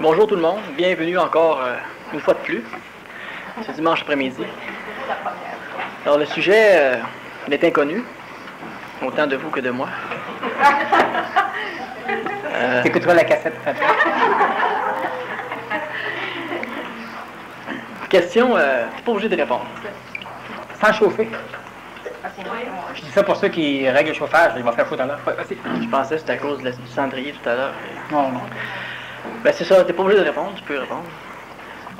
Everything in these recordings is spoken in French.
Bonjour tout le monde, bienvenue encore une fois de plus, ce dimanche après-midi. Alors le sujet est inconnu, autant de vous que de moi. T'écouteras la cassette. Question, t'es pas obligé de répondre. Sans chauffer. Je dis ça pour ceux qui règlent le chauffage, il va faire foutre à l'heure. Je pensais que c'était à cause du cendrier tout à l'heure. Non, non. Ben c'est ça, t'es pas obligé de répondre, tu peux répondre.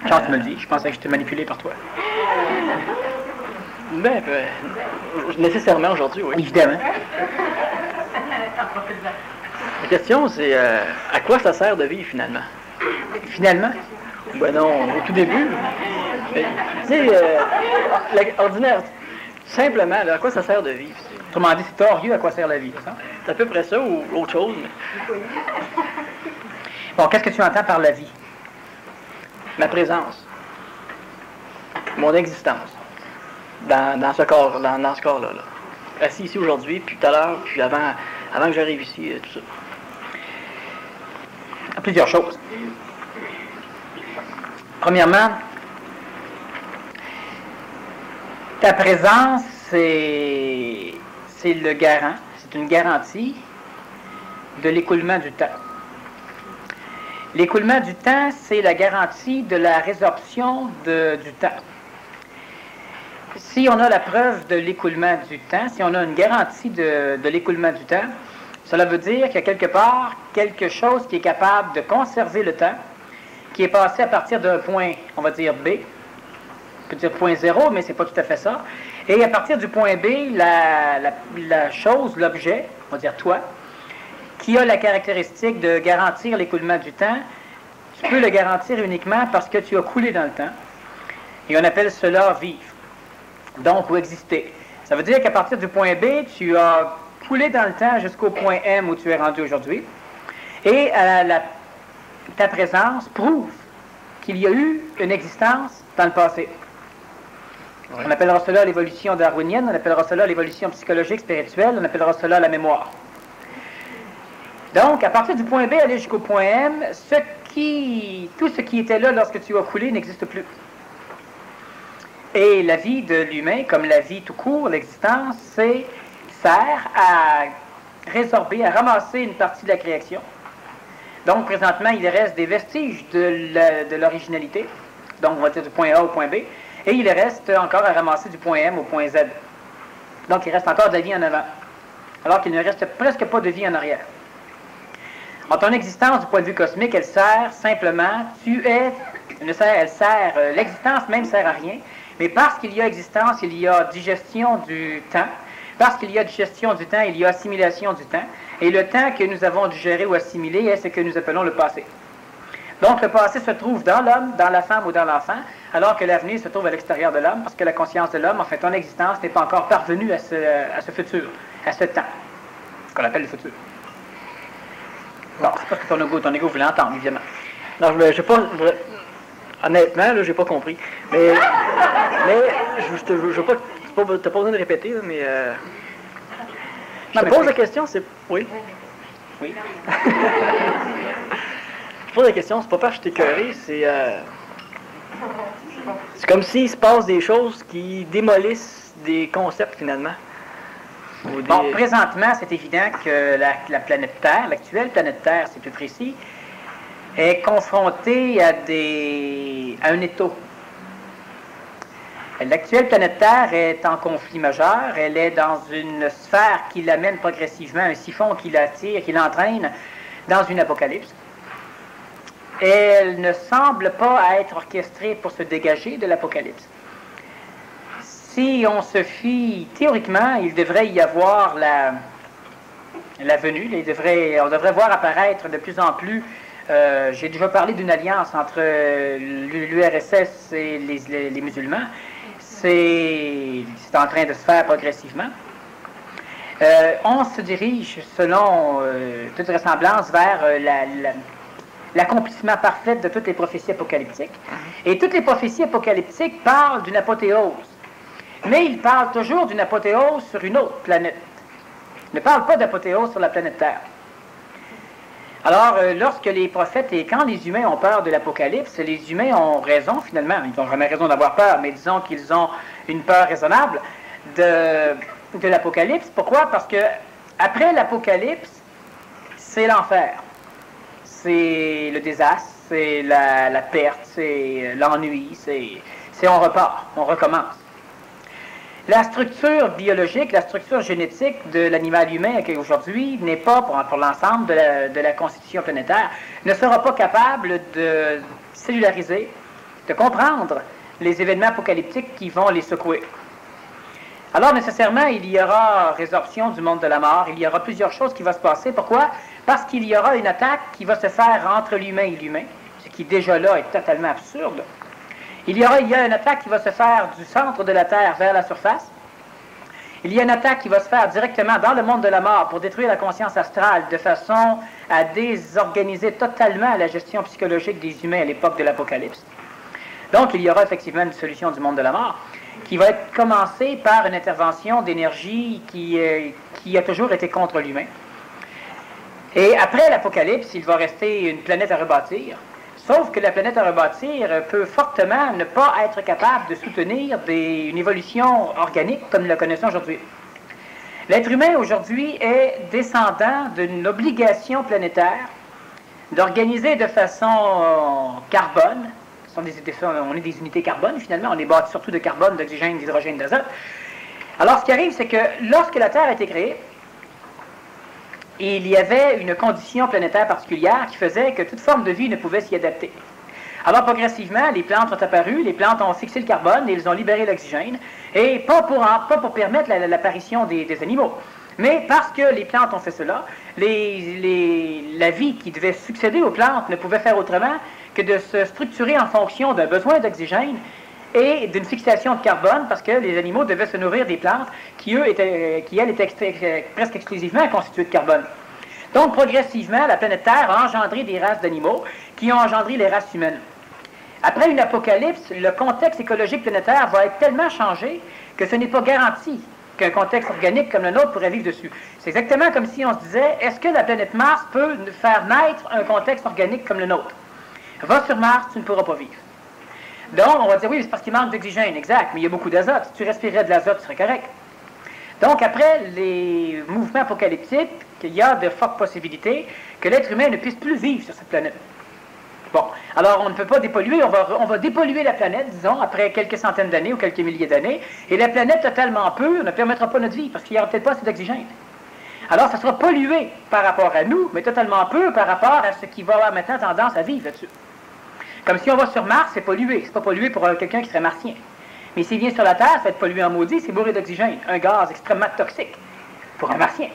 Quand tu me le dis, je pensais que j'étais manipulé par toi. Ben, nécessairement aujourd'hui, oui. Évidemment. La question c'est, à quoi ça sert de vivre finalement? Finalement? Ben non, au tout début. Tu sais, ordinaire, simplement, là, à quoi ça sert de vivre? Autrement dit, c'est orieux à quoi sert la vie, ça? C'est à peu près ça ou autre chose. Mais... Bon, qu'est-ce que tu entends par la vie? Ma présence. Mon existence. Dans ce corps, dans ce corps-là. Là. Assis ici aujourd'hui, puis tout à l'heure, puis avant que j'arrive ici, tout ça. Plusieurs choses. Premièrement, ta présence, c'est le garant, c'est une garantie de l'écoulement du temps. L'écoulement du temps, c'est la garantie de la résorption du temps. Si on a la preuve de l'écoulement du temps, si on a une garantie de l'écoulement du temps, cela veut dire qu'il y a quelque part quelque chose qui est capable de conserver le temps, qui est passé à partir d'un point, on va dire B, on peut dire point 0, mais c'est pas tout à fait ça. Et à partir du point B, la chose, l'objet, on va dire toi, qui a la caractéristique de garantir l'écoulement du temps, tu peux le garantir uniquement parce que tu as coulé dans le temps. Et on appelle cela vivre. Donc, ou exister. Ça veut dire qu'à partir du point B, tu as coulé dans le temps jusqu'au point M où tu es rendu aujourd'hui. Et ta présence prouve qu'il y a eu une existence dans le passé. Ouais. On appellera cela l'évolution darwinienne, on appellera cela l'évolution psychologique, spirituelle, on appellera cela la mémoire. Donc, à partir du point B aller jusqu'au point M, tout ce qui était là lorsque tu as coulé n'existe plus. Et la vie de l'humain, comme la vie tout court, l'existence, sert à résorber, à ramasser une partie de la création. Donc, présentement, il reste des vestiges de l'originalité, donc on va dire du point A au point B, et il reste encore à ramasser du point M au point Z. Donc, il reste encore de la vie en avant, alors qu'il ne reste presque pas de vie en arrière. En ton existence, du point de vue cosmique, elle sert simplement, l'existence même sert à rien, mais parce qu'il y a existence, il y a digestion du temps. Parce qu'il y a digestion du temps, il y a assimilation du temps. Et le temps que nous avons digéré ou assimilé est ce que nous appelons le passé. Donc le passé se trouve dans l'homme, dans la femme ou dans l'enfant, alors que l'avenir se trouve à l'extérieur de l'homme, parce que la conscience de l'homme, en fait, ton existence n'est pas encore parvenue à ce futur, à ce temps, ce qu'on appelle le futur. Bon, c'est parce que ton ego voulait entendre, évidemment. Non, je sais pas... Honnêtement, là, j'ai pas compris. Mais je veux pas... T'as pas besoin de répéter, là, mais... Je te pose la question, c'est... Oui? Oui. Je pose la question, c'est pas parce que je t'ai écœuré, c'est comme s'il se passe des choses qui démolissent des concepts, finalement. Bon, présentement, c'est évident que la planète Terre, l'actuelle planète Terre, c'est plus précis, est confrontée à un étau. L'actuelle planète Terre est en conflit majeur. Elle est dans une sphère qui l'amène progressivement, un siphon qui l'attire, qui l'entraîne dans une apocalypse. Et elle ne semble pas être orchestrée pour se dégager de l'apocalypse. Si on se fie, théoriquement, il devrait y avoir la venue. On devrait voir apparaître de plus en plus. J'ai déjà parlé d'une alliance entre l'URSS et les musulmans. C'est en train de se faire progressivement. On se dirige, selon toute ressemblance, vers l'accomplissement parfait de toutes les prophéties apocalyptiques. Et toutes les prophéties apocalyptiques parlent d'une apothéose. Mais ils parlent toujours d'une apothéose sur une autre planète. Ils ne parlent pas d'apothéose sur la planète Terre. Alors, lorsque les prophètes et quand les humains ont peur de l'Apocalypse, les humains ont raison finalement, ils n'ont jamais raison d'avoir peur, mais disons qu'ils ont une peur raisonnable de l'Apocalypse. Pourquoi? Parce que après l'Apocalypse, c'est l'enfer, c'est le désastre, c'est la perte, c'est l'ennui, c'est on repart, on recommence. La structure biologique, la structure génétique de l'animal humain aujourd'hui n'est pas, pour l'ensemble de la constitution planétaire, ne sera pas capable de cellulariser, de comprendre les événements apocalyptiques qui vont les secouer. Alors nécessairement, il y aura résorption du monde de la mort, il y aura plusieurs choses qui vont se passer. Pourquoi? Parce qu'il y aura une attaque qui va se faire entre l'humain et l'humain, ce qui déjà là est totalement absurde. Il y a une attaque qui va se faire du centre de la Terre vers la surface. Il y a une attaque qui va se faire directement dans le monde de la mort pour détruire la conscience astrale de façon à désorganiser totalement la gestion psychologique des humains à l'époque de l'Apocalypse. Donc, il y aura effectivement une solution du monde de la mort qui va être commencée par une intervention d'énergie qui a toujours été contre l'humain. Et après l'Apocalypse, il va rester une planète à rebâtir. Sauf que la planète à rebâtir peut fortement ne pas être capable de soutenir une évolution organique comme nous la connaissons aujourd'hui. L'être humain aujourd'hui est descendant d'une obligation planétaire d'organiser de façon carbone. On est des unités carbone finalement, on est bâti surtout de carbone, d'oxygène, d'hydrogène, d'azote. Alors ce qui arrive, c'est que lorsque la Terre a été créée, il y avait une condition planétaire particulière qui faisait que toute forme de vie ne pouvait s'y adapter. Alors progressivement, les plantes sont apparues, les plantes ont fixé le carbone et ils ont libéré l'oxygène, et pas pour permettre l'apparition des animaux, mais parce que les plantes ont fait cela, la vie qui devait succéder aux plantes ne pouvait faire autrement que de se structurer en fonction d'un besoin d'oxygène et d'une fixation de carbone, parce que les animaux devaient se nourrir des plantes qui, elles, étaient presque exclusivement constituées de carbone. Donc, progressivement, la planète Terre a engendré des races d'animaux qui ont engendré les races humaines. Après une apocalypse, le contexte écologique planétaire va être tellement changé que ce n'est pas garanti qu'un contexte organique comme le nôtre pourrait vivre dessus. C'est exactement comme si on se disait, est-ce que la planète Mars peut faire naître un contexte organique comme le nôtre? Va sur Mars, tu ne pourras pas vivre. Donc, on va dire, oui, c'est parce qu'il manque d'oxygène, exact, mais il y a beaucoup d'azote. Si tu respirais de l'azote, tu serais correct. Donc, après les mouvements apocalyptiques, il y a de fortes possibilités que l'être humain ne puisse plus vivre sur cette planète. Bon, alors on ne peut pas dépolluer, on va dépolluer la planète, disons, après quelques centaines d'années ou quelques milliers d'années, et la planète totalement pure ne permettra pas notre vie, parce qu'il n'y aura peut-être pas assez d'oxygène. Alors, ça sera pollué par rapport à nous, mais totalement pur par rapport à ce qui va avoir maintenant tendance à vivre là-dessus. Comme si on va sur Mars, c'est pollué. C'est pas pollué pour quelqu'un qui serait martien. Mais s'il vient sur la Terre, ça va être pollué en maudit, c'est bourré d'oxygène. Un gaz extrêmement toxique pour un martien.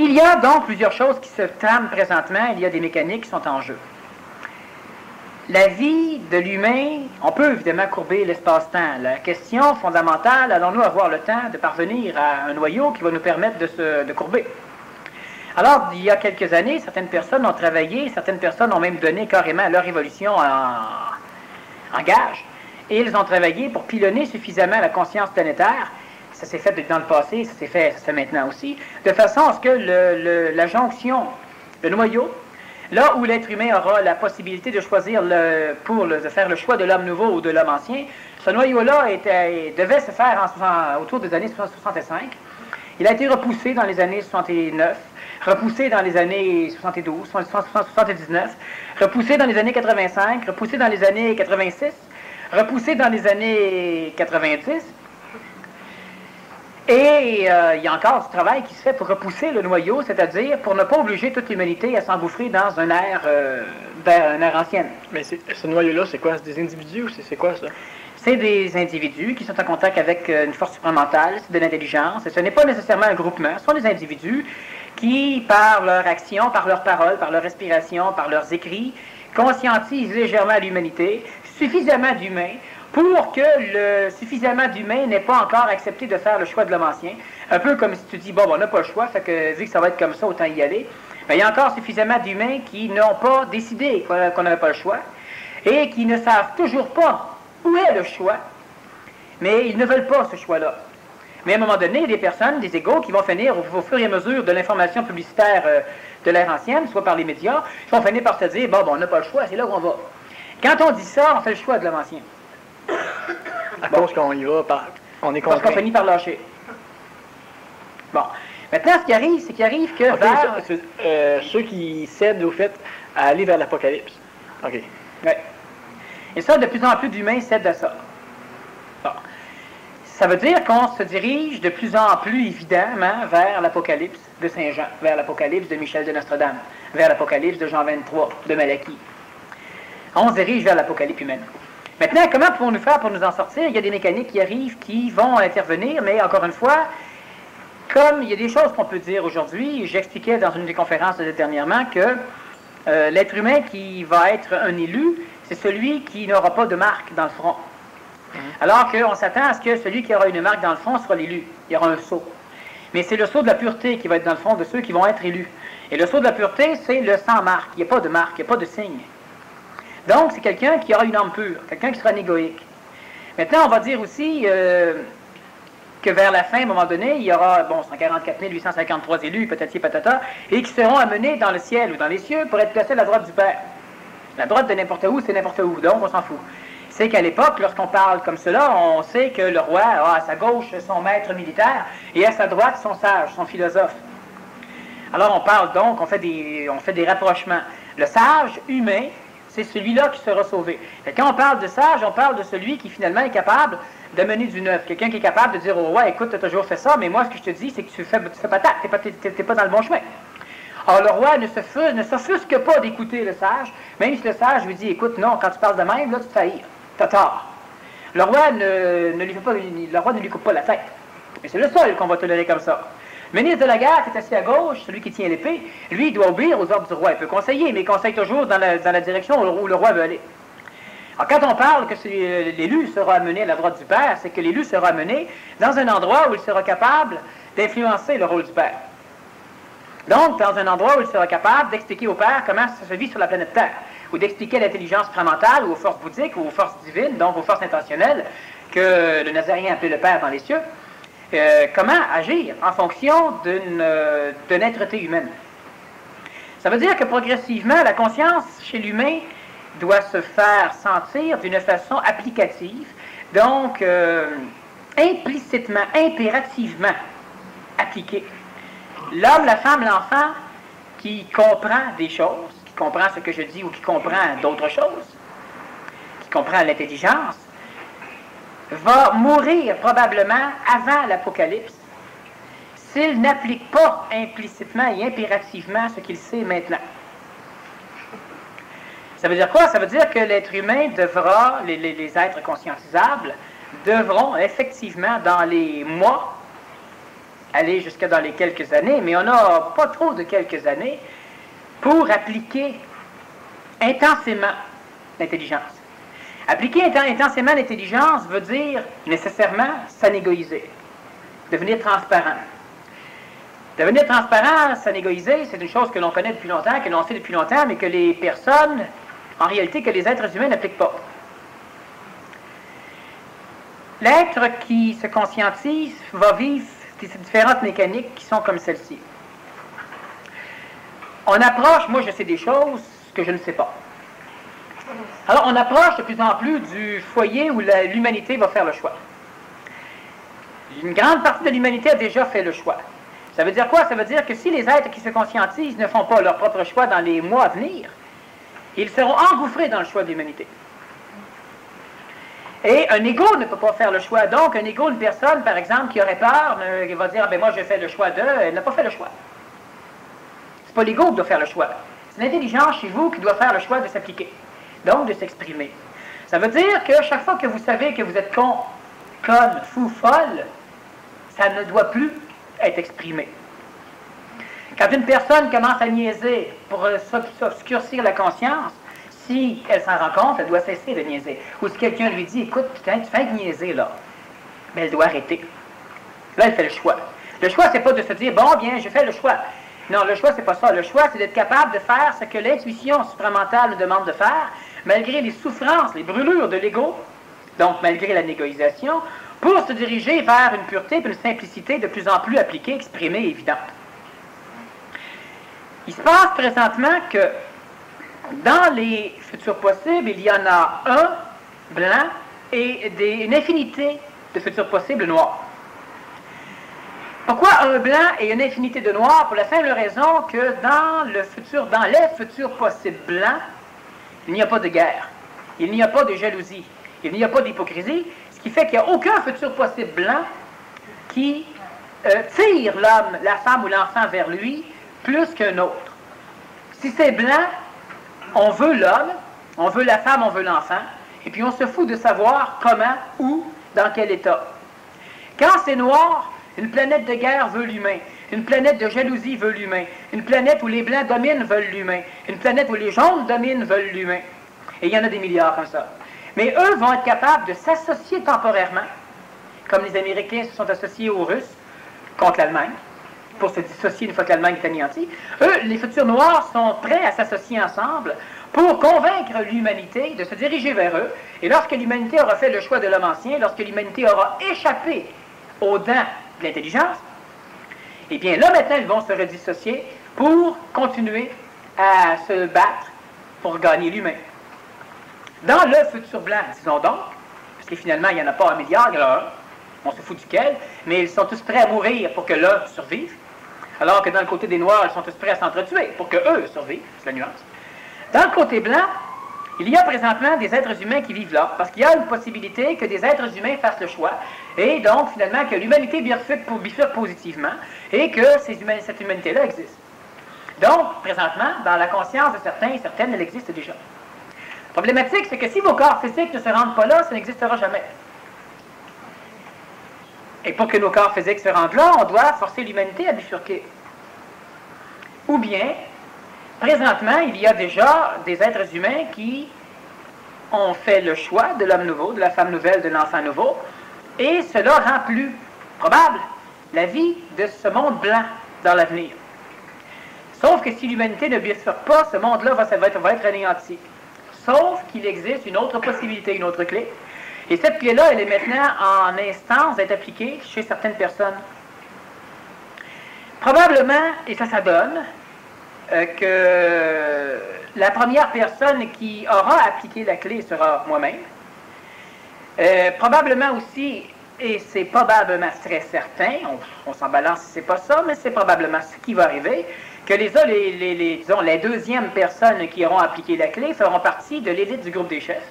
Il y a donc plusieurs choses qui se trament présentement. Il y a des mécaniques qui sont en jeu. La vie de l'humain, on peut évidemment courber l'espace-temps. La question fondamentale, allons-nous avoir le temps de parvenir à un noyau qui va nous permettre de courber? Alors, il y a quelques années, certaines personnes ont travaillé, certaines personnes ont même donné carrément leur évolution en gage, et ils ont travaillé pour pilonner suffisamment la conscience planétaire. Ça s'est fait dans le passé, ça se fait maintenant aussi, de façon à ce que la jonction, le noyau, là où l'être humain aura la possibilité de choisir de faire le choix de l'homme nouveau ou de l'homme ancien, ce noyau-là devait se faire autour des années 65. Il a été repoussé dans les années 69, repoussé dans les années 72, 79, repoussé dans les années 85, repoussé dans les années 86, repoussé dans les années 90. Et il y a encore du travail qui se fait pour repousser le noyau, c'est-à-dire pour ne pas obliger toute l'humanité à s'engouffrer dans un ère ancienne. Mais ce noyau-là, c'est quoi? C'est des individus ou c'est quoi ça? C'est des individus qui sont en contact avec une force supramentale, c'est de l'intelligence, et ce n'est pas nécessairement un groupement, ce sont des individus qui, par leur action, par leurs paroles, par leur respiration, par leurs écrits, conscientisent légèrement l'humanité, suffisamment d'humains, pour que suffisamment d'humains n'aient pas encore accepté de faire le choix de l'homme ancien. Un peu comme si tu dis, bon, on n'a pas le choix, fait que vu que ça va être comme ça, autant y aller. Mais il y a encore suffisamment d'humains qui n'ont pas décidé qu'on n'avait pas le choix, et qui ne savent toujours pas où est le choix, mais ils ne veulent pas ce choix-là. Mais à un moment donné, il y a des personnes, des égos, qui vont finir, au fur et à mesure de l'information publicitaire de l'ère ancienne, soit par les médias, qui vont finir par se dire, bon, on n'a pas le choix, c'est là où on va. Quand on dit ça, on fait le choix de l'homme ancien. À cause qu'on y va, on est Parce qu'on contraint. finit par lâcher. Bon. Maintenant, ce qui arrive, c'est qu'il arrive que Ceux qui cèdent au fait à aller vers l'Apocalypse. OK. Ouais. Et ça, de plus en plus d'humains cèdent à ça. Bon. Ça veut dire qu'on se dirige de plus en plus évidemment vers l'Apocalypse de Saint Jean, vers l'Apocalypse de Michel de Nostradame, vers l'Apocalypse de Jean 23, de Malachie. On se dirige vers l'Apocalypse humaine. Maintenant, comment pouvons-nous faire pour nous en sortir? Il y a des mécaniques qui arrivent, qui vont intervenir, mais encore une fois, comme il y a des choses qu'on peut dire aujourd'hui, j'expliquais dans une des conférences dernièrement que l'être humain qui va être un élu, c'est celui qui n'aura pas de marque dans le front. Alors qu'on s'attend à ce que celui qui aura une marque dans le front sera l'élu. Il y aura un sceau. Mais c'est le sceau de la pureté qui va être dans le front de ceux qui vont être élus. Et le sceau de la pureté, c'est le sans marque. Il n'y a pas de marque, il n'y a pas de signe. Donc, c'est quelqu'un qui aura une âme pure, quelqu'un qui sera négoïque. Maintenant, on va dire aussi que vers la fin, à un moment donné, il y aura 144 853 élus, patati patata, et qui seront amenés dans le ciel ou dans les cieux pour être placés à la droite du Père. La droite de n'importe où, c'est n'importe où, donc on s'en fout. C'est qu'à l'époque, lorsqu'on parle comme cela, on sait que le roi a à sa gauche son maître militaire et à sa droite son sage, son philosophe. Alors on parle donc, on fait des rapprochements. Le sage humain, c'est celui-là qui sera sauvé. Et quand on parle de sage, on parle de celui qui finalement est capable d'amener du neuf. Quelqu'un qui est capable de dire au roi, écoute, tu as toujours fait ça, mais moi ce que je te dis, c'est que tu fais patate, t'es pas dans le bon chemin. Alors le roi ne s'offusque pas d'écouter le sage, même si le sage lui dit, écoute, non, quand tu parles de même, là tu te fais haïr. T'as tort. Le roi ne lui coupe pas la tête. Mais c'est le seul qu'on va tolérer comme ça. Le ministre de la guerre qui est assis à gauche, celui qui tient l'épée, lui, il doit obéir aux ordres du roi. Il peut conseiller, mais il conseille toujours dans la direction où le roi veut aller. Alors quand on parle que l'élu sera amené à la droite du Père, c'est que l'élu sera amené dans un endroit où il sera capable d'influencer le rôle du Père. Donc, dans un endroit où il sera capable d'expliquer au Père comment ça se vit sur la planète Terre, ou d'expliquer à l'intelligence supramentale, ou aux forces bouddhiques, ou aux forces divines, donc aux forces intentionnelles, que le Nazarien appelait le Père dans les cieux, comment agir en fonction d'une êtreté humaine. Ça veut dire que progressivement, la conscience chez l'humain doit se faire sentir d'une façon applicative, donc implicitement, impérativement appliquée. L'homme, la femme, l'enfant qui comprend des choses, qui comprend ce que je dis ou qui comprend d'autres choses, qui comprend l'intelligence, va mourir probablement avant l'Apocalypse s'il n'applique pas implicitement et impérativement ce qu'il sait maintenant. Ça veut dire quoi? Ça veut dire que l'être humain devra, les êtres conscientisables, devront effectivement dans les mois, aller jusqu'à dans les quelques années, mais on n'a pas trop de quelques années, pour appliquer intensément l'intelligence. Appliquer intensément l'intelligence veut dire nécessairement s'anégoïser, devenir transparent. Devenir transparent, s'anégoïser, c'est une chose que l'on connaît depuis longtemps, que l'on sait depuis longtemps, mais que les personnes, en réalité, que les êtres humains n'appliquent pas. L'être qui se conscientise va vivre des différentes mécaniques qui sont comme celle-ci. On approche, moi je sais des choses que je ne sais pas. Alors on approche de plus en plus du foyer où l'humanité va faire le choix. Une grande partie de l'humanité a déjà fait le choix. Ça veut dire quoi? Ça veut dire que si les êtres qui se conscientisent ne font pas leur propre choix dans les mois à venir, ils seront engouffrés dans le choix de l'humanité. Et un égo ne peut pas faire le choix. Donc, un égo, une personne, par exemple, qui aurait peur, qui va dire, moi, j'ai fait le choix d'eux, elle n'a pas fait le choix. C'est pas l'égo qui doit faire le choix. C'est l'intelligence chez vous qui doit faire le choix de s'appliquer. Donc, de s'exprimer. Ça veut dire que chaque fois que vous savez que vous êtes con, conne, fou, folle, ça ne doit plus être exprimé. Quand une personne commence à niaiser pour s'obscurcir la conscience, si elle s'en rend compte, elle doit cesser de niaiser. Ou si quelqu'un lui dit, écoute, putain, tu fais niaiser, là. Mais elle doit arrêter. Là, elle fait le choix. Le choix, c'est pas de se dire, bon, bien, je fais le choix. Non, le choix, c'est pas ça. Le choix, c'est d'être capable de faire ce que l'intuition supramentale nous demande de faire, malgré les souffrances, les brûlures de l'ego, donc malgré la négoïsation, pour se diriger vers une pureté et une simplicité de plus en plus appliquée, exprimée et évidente. Il se passe présentement que dans les futurs possibles, il y en a un blanc et une infinité de futurs possibles noirs. Pourquoi un blanc et une infinité de noirs? Pour la simple raison que dans les futurs possibles blancs, il n'y a pas de guerre, il n'y a pas de jalousie, il n'y a pas d'hypocrisie, ce qui fait qu'il n'y a aucun futur possible blanc qui tire l'homme, la femme ou l'enfant vers lui plus qu'un autre. Si c'est blanc, on veut l'homme, on veut la femme, on veut l'enfant, et puis on se fout de savoir comment, où, dans quel état. Quand c'est noir, une planète de guerre veut l'humain, une planète de jalousie veut l'humain, une planète où les blancs dominent veulent l'humain, une planète où les jaunes dominent veulent l'humain. Et il y en a des milliards comme ça. Mais eux vont être capables de s'associer temporairement, comme les Américains se sont associés aux Russes contre l'Allemagne, pour se dissocier une fois que l'Allemagne est anéantie. Eux, les futurs noirs, sont prêts à s'associer ensemble pour convaincre l'humanité de se diriger vers eux. Et lorsque l'humanité aura fait le choix de l'homme ancien, lorsque l'humanité aura échappé aux dents de l'intelligence, eh bien là maintenant ils vont se redissocier pour continuer à se battre pour gagner l'humain. Dans le futur blanc, disons donc, parce que finalement il n'y en a pas un milliard, il y en a un, on se fout duquel, mais ils sont tous prêts à mourir pour que l'un survive, alors que dans le côté des noirs, ils sont tous prêts à s'entretuer pour que eux survivent, c'est la nuance. Dans le côté blanc, il y a présentement des êtres humains qui vivent là, parce qu'il y a une possibilité que des êtres humains fassent le choix, et donc finalement que l'humanité bifurque positivement, et que cette humanité-là existe. Donc, présentement, dans la conscience de certains et certaines, elle existe déjà. La problématique, c'est que si vos corps physiques ne se rendent pas là, ça n'existera jamais. Et pour que nos corps physiques se rendent là, on doit forcer l'humanité à bifurquer. Ou bien, présentement, il y a déjà des êtres humains qui ont fait le choix de l'homme nouveau, de la femme nouvelle, de l'enfant nouveau, et cela rend plus probable la vie de ce monde blanc dans l'avenir. Sauf que si l'humanité ne bifurque pas, ce monde-là va être anéanti. Sauf qu'il existe une autre possibilité, une autre clé. Et cette clé-là, elle est maintenant en instance d'être appliquée chez certaines personnes. Probablement, et ça donne, que la première personne qui aura appliqué la clé sera moi-même. Probablement aussi, et c'est probablement très certain, on s'en balance si c'est pas ça, mais c'est probablement ce qui va arriver, que les deuxièmes personnes qui auront appliqué la clé feront partie de l'élite du groupe des chefs.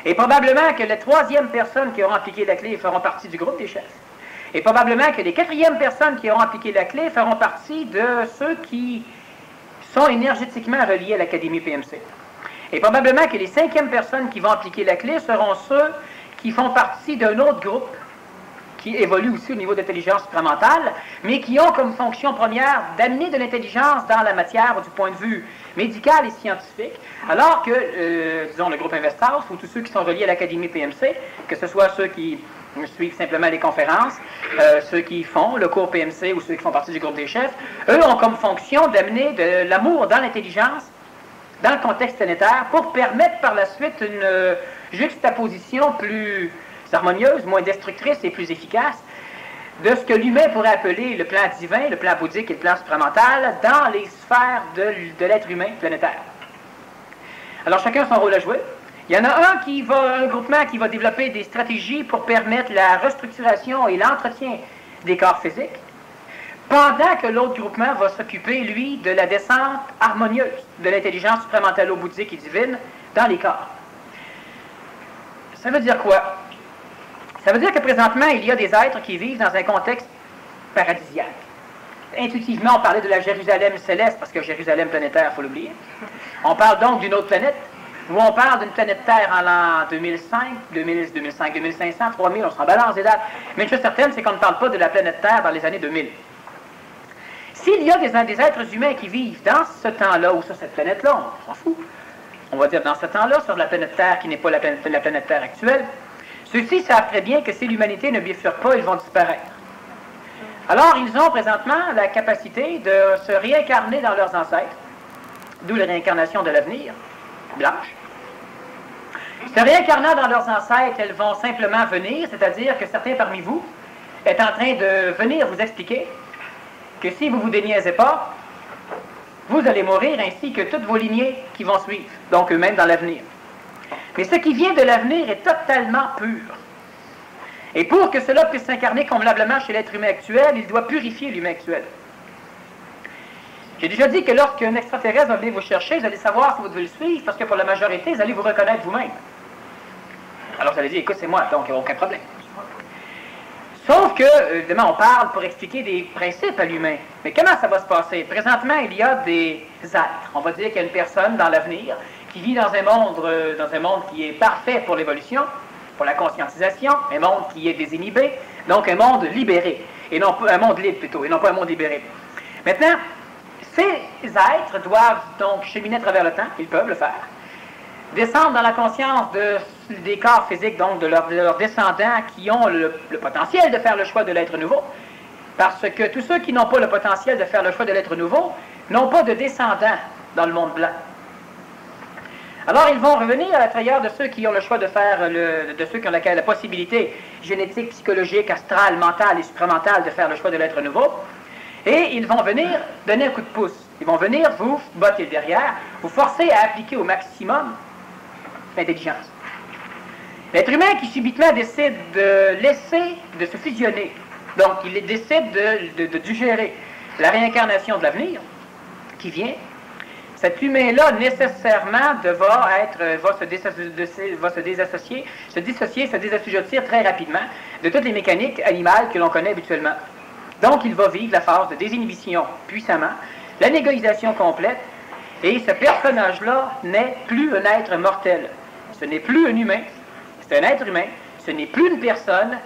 Et probablement que les troisièmes personnes qui auront appliqué la clé feront partie du groupe des chefs. Et probablement que les quatrièmes personnes qui auront appliqué la clé feront partie de ceux qui sont énergétiquement reliés à l'Académie PMC. Et probablement que les cinquièmes personnes qui vont appliquer la clé seront ceux qui font partie d'un autre groupe qui évolue aussi au niveau d'intelligence supramentale, mais qui ont comme fonction première d'amener de l'intelligence dans la matière du point de vue médical et scientifique, alors que, disons, le groupe Investhouse ou tous ceux qui sont reliés à l'Académie PMC, que ce soit ceux qui suivent simplement les conférences, ceux qui font le cours PMC ou ceux qui font partie du groupe des chefs, eux ont comme fonction d'amener de l'amour dans l'intelligence, dans le contexte planétaire, pour permettre par la suite une juxtaposition plus harmonieuse, moins destructrice et plus efficace de ce que l'humain pourrait appeler le plan divin, le plan bouddhique et le plan supramental dans les sphères de l'être humain planétaire. Alors chacun a son rôle à jouer. Il y en a un groupement qui va développer des stratégies pour permettre la restructuration et l'entretien des corps physiques, pendant que l'autre groupement va s'occuper, lui, de la descente harmonieuse de l'intelligence supramentalo-bouddhique et divine dans les corps. Ça veut dire quoi? Ça veut dire que présentement, il y a des êtres qui vivent dans un contexte paradisiaque. Intuitivement, on parlait de la Jérusalem céleste, parce que Jérusalem planétaire, il faut l'oublier. On parle donc d'une autre planète, où on parle d'une planète Terre en l'an 2005, 2500, 3000, on s'en balance des dates. Mais une chose certaine, c'est qu'on ne parle pas de la planète Terre dans les années 2000. S'il y a des êtres humains qui vivent dans ce temps-là, ou sur cette planète-là, on s'en fout. On va dire dans ce temps-là, sur la planète Terre qui n'est pas la planète Terre actuelle, ceux-ci savent très bien que si l'humanité ne bifurque pas, ils vont disparaître. Alors, ils ont présentement la capacité de se réincarner dans leurs ancêtres, d'où la réincarnation de l'avenir, blanche. Se réincarnant dans leurs ancêtres, elles vont simplement venir, c'est-à-dire que certains parmi vous est en train de venir vous expliquer que si vous ne vous déniaisez pas, vous allez mourir ainsi que toutes vos lignées qui vont suivre, donc eux-mêmes dans l'avenir. Mais ce qui vient de l'avenir est totalement pur. Et pour que cela puisse s'incarner convenablement chez l'être humain actuel, il doit purifier l'humain actuel. J'ai déjà dit que lorsqu'un extraterrestre va venir vous chercher, vous allez savoir si vous devez le suivre, parce que pour la majorité, vous allez vous reconnaître vous-même. Alors vous allez dire, écoute, c'est moi, donc il n'y a aucun problème. Sauf que, évidemment, on parle pour expliquer des principes à l'humain. Mais comment ça va se passer? Présentement, il y a des êtres. On va dire qu'il y a une personne dans l'avenir qui vit dans un monde qui est parfait pour l'évolution, pour la conscientisation, un monde qui est désinhibé, donc un monde libéré, et non pas un monde libre plutôt, et non pas un monde libéré. Maintenant, ces êtres doivent donc cheminer à travers le temps, ils peuvent le faire, descendre dans la conscience des corps physiques, donc de leurs descendants qui ont le potentiel de faire le choix de l'être nouveau, parce que tous ceux qui n'ont pas le potentiel de faire le choix de l'être nouveau n'ont pas de descendants dans le monde blanc. Alors ils vont revenir à l'intérieur de ceux qui ont le choix de faire, de ceux qui ont la possibilité génétique, psychologique, astrale, mentale et supramentale de faire le choix de l'être nouveau, et ils vont venir donner un coup de pouce. Ils vont venir vous botter le derrière, vous forcer à appliquer au maximum l'intelligence. L'être humain qui subitement décide de se fusionner, donc il décide de digérer la réincarnation de l'avenir qui vient, cet humain-là nécessairement va se dissocier, se désassujettir très rapidement de toutes les mécaniques animales que l'on connaît habituellement. Donc il va vivre la phase de désinhibition puissamment, la négalisation complète, et ce personnage-là n'est plus un être mortel. Ce n'est plus un humain, c'est un être humain, ce n'est plus une personne,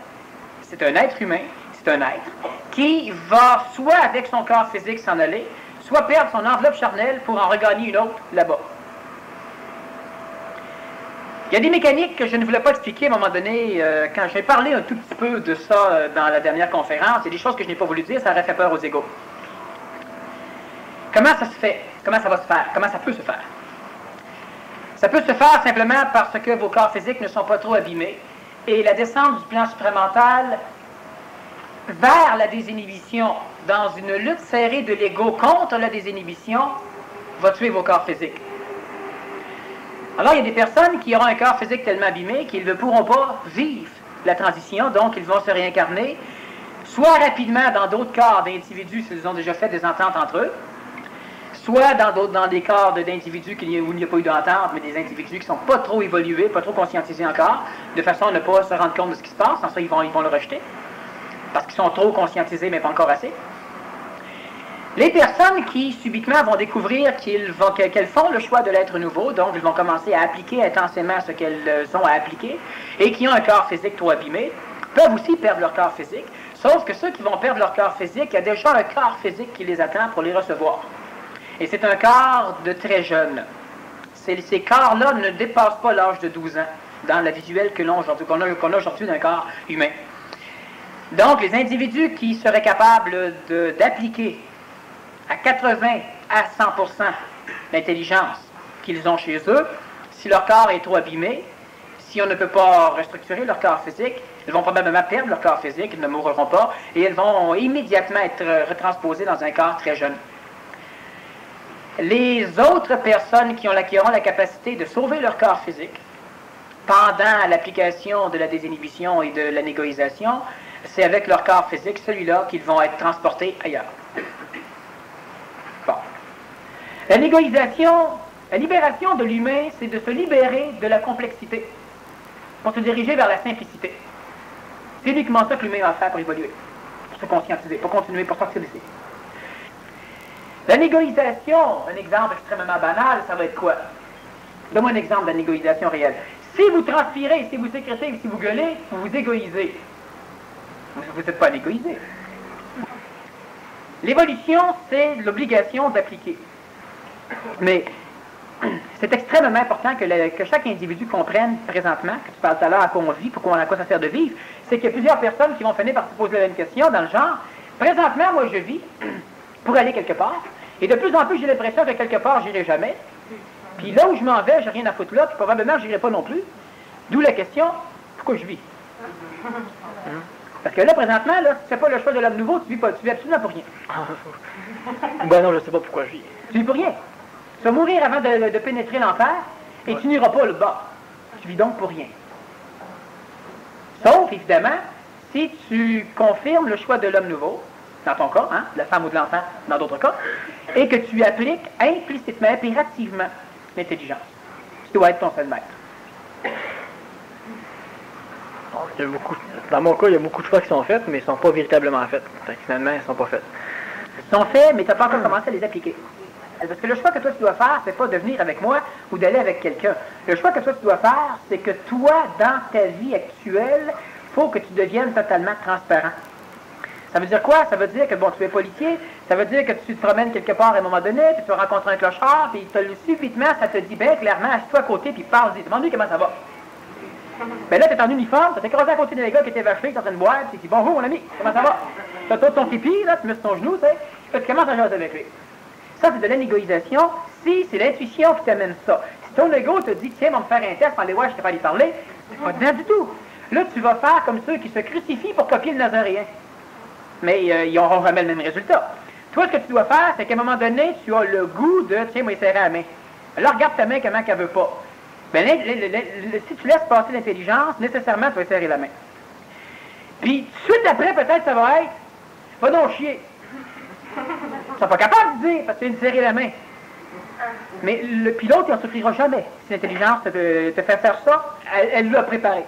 c'est un être humain, c'est un être qui va soit avec son corps physique s'en aller, soit perdre son enveloppe charnelle pour en regagner une autre là-bas. Il y a des mécaniques que je ne voulais pas expliquer à un moment donné, quand j'ai parlé un tout petit peu de ça dans la dernière conférence, il y a des choses que je n'ai pas voulu dire, ça aurait fait peur aux égaux. Comment ça se fait? Comment ça va se faire? Comment ça peut se faire? Ça peut se faire simplement parce que vos corps physiques ne sont pas trop abîmés et la descente du plan supramental vers la désinhibition dans une lutte serrée de l'ego contre la désinhibition va tuer vos corps physiques. Alors il y a des personnes qui auront un corps physique tellement abîmé qu'ils ne pourront pas vivre la transition, donc ils vont se réincarner soit rapidement dans d'autres corps d'individus s'ils ont déjà fait des ententes entre eux, soit dans des corps d'individus où il n'y a pas eu d'entente, mais des individus qui ne sont pas trop évolués, pas trop conscientisés encore, de façon à ne pas se rendre compte de ce qui se passe, en ça ils vont le rejeter, parce qu'ils sont trop conscientisés, mais pas encore assez. Les personnes qui, subitement, vont découvrir qu'elles font le choix de l'être nouveau, donc ils vont commencer à appliquer intensément ce qu'elles ont à appliquer, et qui ont un corps physique trop abîmé, peuvent aussi perdre leur corps physique, sauf que ceux qui vont perdre leur corps physique, il y a déjà un corps physique qui les attend pour les recevoir. Et c'est un corps de très jeune. Ces corps-là ne dépassent pas l'âge de 12 ans, dans la visuelle qu'on a aujourd'hui d'un corps humain. Donc, les individus qui seraient capables d'appliquer à 80 à 100% l'intelligence qu'ils ont chez eux, si leur corps est trop abîmé, si on ne peut pas restructurer leur corps physique, ils vont probablement perdre leur corps physique, ils ne mourront pas, et ils vont immédiatement être retransposés dans un corps très jeune. Les autres personnes qui auront la capacité de sauver leur corps physique pendant l'application de la désinhibition et de la négoïsation, c'est avec leur corps physique, celui-là, qu'ils vont être transportés ailleurs. Bon. La négoïsation, la libération de l'humain, c'est de se libérer de la complexité pour se diriger vers la simplicité. C'est uniquement ça que l'humain a à faire pour évoluer, pour se conscientiser, pour continuer, pour sortir d'ici. La négoïsation, un exemple extrêmement banal, ça va être quoi? Donne-moi un exemple de la négoïsation réelle. Si vous transpirez, si vous sécrétez, si vous gueulez, vous vous égoïsez. Vous n'êtes pas égoïsé. L'évolution, c'est l'obligation d'appliquer. Mais c'est extrêmement important que chaque individu comprenne présentement, que tu parles tout à l'heure à quoi on vit, à quoi ça sert de vivre, c'est qu'il y a plusieurs personnes qui vont finir par se poser la même question dans le genre, présentement, moi je vis pour aller quelque part, et de plus en plus j'ai l'impression que quelque part j'irai jamais, puis là où je m'en vais, j'ai rien à foutre là, puis probablement je n'irai pas non plus, D'où la question, pourquoi je vis? Parce que là, présentement, là, si tu fais pas le choix de l'homme nouveau, tu vis absolument pour rien. Ben non, je sais pas pourquoi je vis. Tu vis pour rien. Tu vas mourir avant de pénétrer l'enfer, et tu n'iras pas là-bas. Tu vis donc pour rien. Sauf, évidemment, si tu confirmes le choix de l'homme nouveau, dans ton cas, hein, de la femme ou de l'enfant, dans d'autres cas, et que tu appliques implicitement, impérativement l'intelligence. Tu dois être ton seul maître. Il y a dans mon cas, il y a beaucoup de choix qui sont faits, mais ils ne sont pas véritablement faits. Fait que finalement, ils ne sont pas faits. Ils sont faits, mais tu n'as pas encore commencé à les appliquer. Parce que le choix que toi tu dois faire, c'est pas de venir avec moi ou d'aller avec quelqu'un. Le choix que toi tu dois faire, c'est que toi, dans ta vie actuelle, il faut que tu deviennes totalement transparent. Ça veut dire quoi? Ça veut dire que, bon, tu es policier, ça veut dire que tu te promènes quelque part à un moment donné, puis tu vas rencontrer un clochard, puis subitement, ça te dit bien clairement, assieds-toi à côté, puis parle-y. Demande-lui comment ça va. Ben là, tu es en uniforme, tu t'es croisé à côté d'un gars qui était vaché, qui est en train de boire, puis tu dis bonjour mon ami, comment ça va? Tu as tout ton pipi, là, tu mets sur ton genou, tu sais, puis tu commences à jaser avec lui. Ça, c'est de l'égoïsation. Si c'est l'intuition qui t'amène ça. Si ton ego te dit, tiens, on va me faire un test, pour aller voir, je suis capable d'y parler, c'est pas dedans du tout. Là, tu vas faire comme ceux qui se crucifient pour copier le nazaréen. Mais ils n'auront jamais le même résultat. Toi, ce que tu dois faire, c'est qu'à un moment donné, tu as le goût de, tiens, moi, serrer la main. Alors, regarde ta main, comment qu'elle veut pas. Ben, si tu laisses passer l'intelligence, nécessairement, tu vas serrer la main. Puis, tout de suite après, peut-être, ça va être, va donc chier. Tu seras pas capable de dire, parce que tu viens de serrer la main. Mais le pilote, il n'en souffrira jamais. Si l'intelligence te fait faire ça, elle l'a préparé.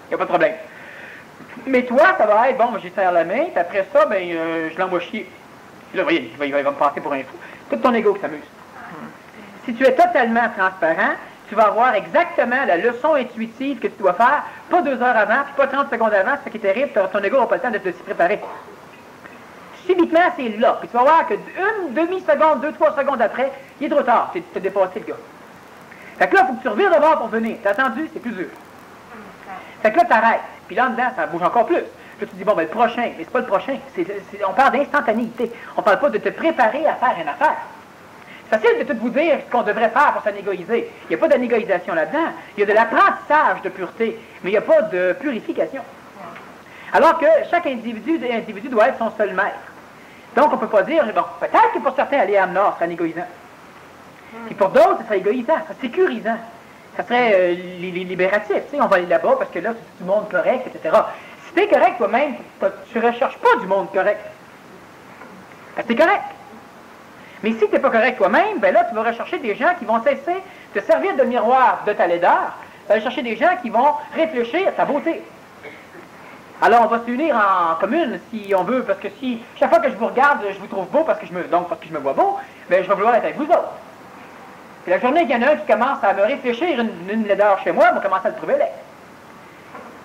Il n'y a pas de problème. Mais toi, ça va être, bon, j'y serre la main, puis après ça, ben, je l'envoie chier. Puis là, vous voyez, il va me passer pour un fou. Tout ton ego qui s'amuse. Si tu es totalement transparent, tu vas avoir exactement la leçon intuitive que tu dois faire, pas 2 heures avant, puis pas 30 secondes avant, ce qui est terrible, ton ego n'aura pas le temps de s'y préparer. Subitement, c'est là. Puis tu vas voir que une demi-seconde, 2-3 secondes après, il est trop tard. Tu t'es dépassé le gars. Fait que là, il faut que tu revires de bord pour venir. T'as attendu, c'est plus dur. Fait que là, t'arrêtes. Puis là, en dedans, ça bouge encore plus. Là, tu te dis, bon, ben, le prochain. Mais c'est pas le prochain. On parle d'instantanéité. On parle pas de te préparer à faire une affaire. C'est facile de tout vous dire ce qu'on devrait faire pour s'anégoïser. Il n'y a pas d'anégoïsation là-dedans. Il y a de l'apprentissage de pureté. Mais il n'y a pas de purification. Alors que chaque individu doit être son seul maître. Donc, on ne peut pas dire, bon, peut-être que pour certains, aller à Amnor serait égoïsant. Puis pour d'autres, ce serait égoïsant, ça serait sécurisant. Ça serait libératif. Tu sais, on va aller là-bas parce que là, c'est du monde correct, etc. Si tu es correct toi-même, tu ne recherches pas du monde correct. Parce que tu es correct. Mais si tu n'es pas correct toi-même, ben là, tu vas rechercher des gens qui vont cesser de te servir de miroir de ta laideur. Tu vas aller chercher des gens qui vont réfléchir à ta beauté. Alors, on va s'unir en commune, si on veut, parce que si, chaque fois que je vous regarde, je vous trouve beau parce que je me vois beau, ben, je vais vouloir être avec vous autres. Puis la journée qu'il y en a un qui commence à me réfléchir une laideur chez moi, on va commencer à le trouver laid.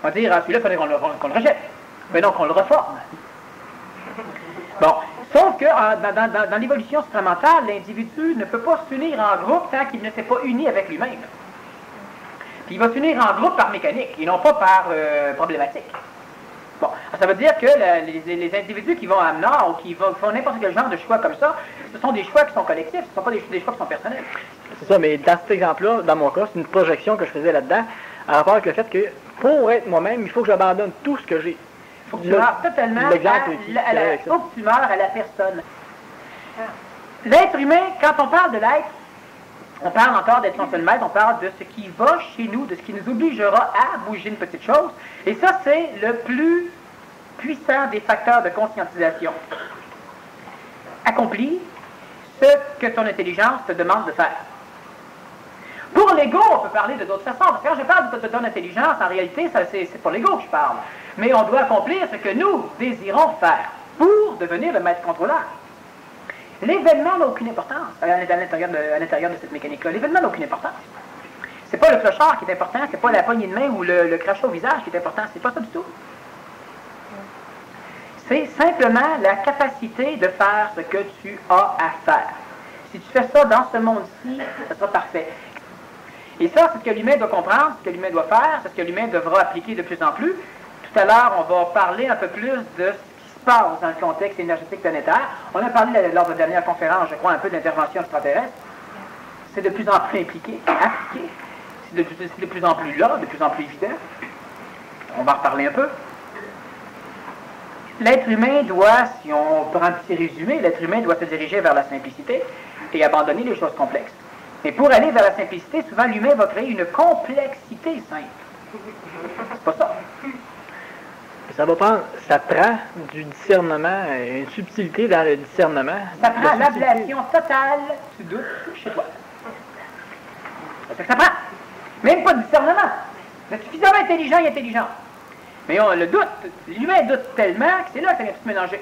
On va dire, ah, celui-là, il faudrait qu'on le rejette. Mais non, qu'on le reforme. Bon, sauf que dans l'évolution supramentale, l'individu ne peut pas s'unir en groupe tant qu'il ne s'est pas uni avec lui-même. Puis il va s'unir en groupe par mécanique, et non pas par problématique. Bon, ça veut dire que les individus qui vont à Amnor ou qui font n'importe quel genre de choix comme ça, ce sont des choix qui sont collectifs, ce ne sont pas des choix qui sont personnels. C'est ça, mais dans cet exemple-là, dans mon cas, c'est une projection que je faisais là-dedans, à rapport avec le fait que pour être moi-même, il faut que j'abandonne tout ce que j'ai. Il faut que tu meurs totalement faut que tu meurs à la personne. L'être humain, quand on parle de l'être, on parle encore d'être son seul maître, on parle de ce qui va chez nous, de ce qui nous obligera à bouger une petite chose. Et ça, c'est le plus puissant des facteurs de conscientisation. Accomplis ce que ton intelligence te demande de faire. Pour l'ego, on peut parler de d'autres façons. Quand je parle de ton intelligence, en réalité, c'est pour l'ego que je parle. Mais on doit accomplir ce que nous désirons faire pour devenir le maître contrôleur. L'événement n'a aucune importance à l'intérieur de cette mécanique-là. L'événement n'a aucune importance. C'est pas le clochard qui est important, c'est pas la poignée de main ou le crachat au visage qui est important, c'est pas ça du tout. C'est simplement la capacité de faire ce que tu as à faire. Si tu fais ça dans ce monde-ci, ça sera parfait. Et ça, c'est ce que l'humain doit comprendre, ce que l'humain doit faire, c'est ce que l'humain devra appliquer de plus en plus. Tout à l'heure, on va parler un peu plus de passe dans le contexte énergétique planétaire. On a parlé lors de la dernière conférence, je crois, un peu d'intervention extraterrestre. C'est de plus en plus impliqué, appliqué. c'est de plus en plus là, de plus en plus évident. On va en reparler un peu. L'être humain doit, si on prend un petit résumé, l'être humain doit se diriger vers la simplicité et abandonner les choses complexes. Mais pour aller vers la simplicité, souvent l'humain va créer une complexité simple. C'est pas ça. Ça prend du discernement, une subtilité dans le discernement. Ça prend l'ablation totale du doute chez toi. C'est ça que ça prend. Même pas de discernement. Vous êtes suffisamment intelligent et intelligent. Mais le doute, l'humain doute tellement que c'est là que ça vient tout mélanger.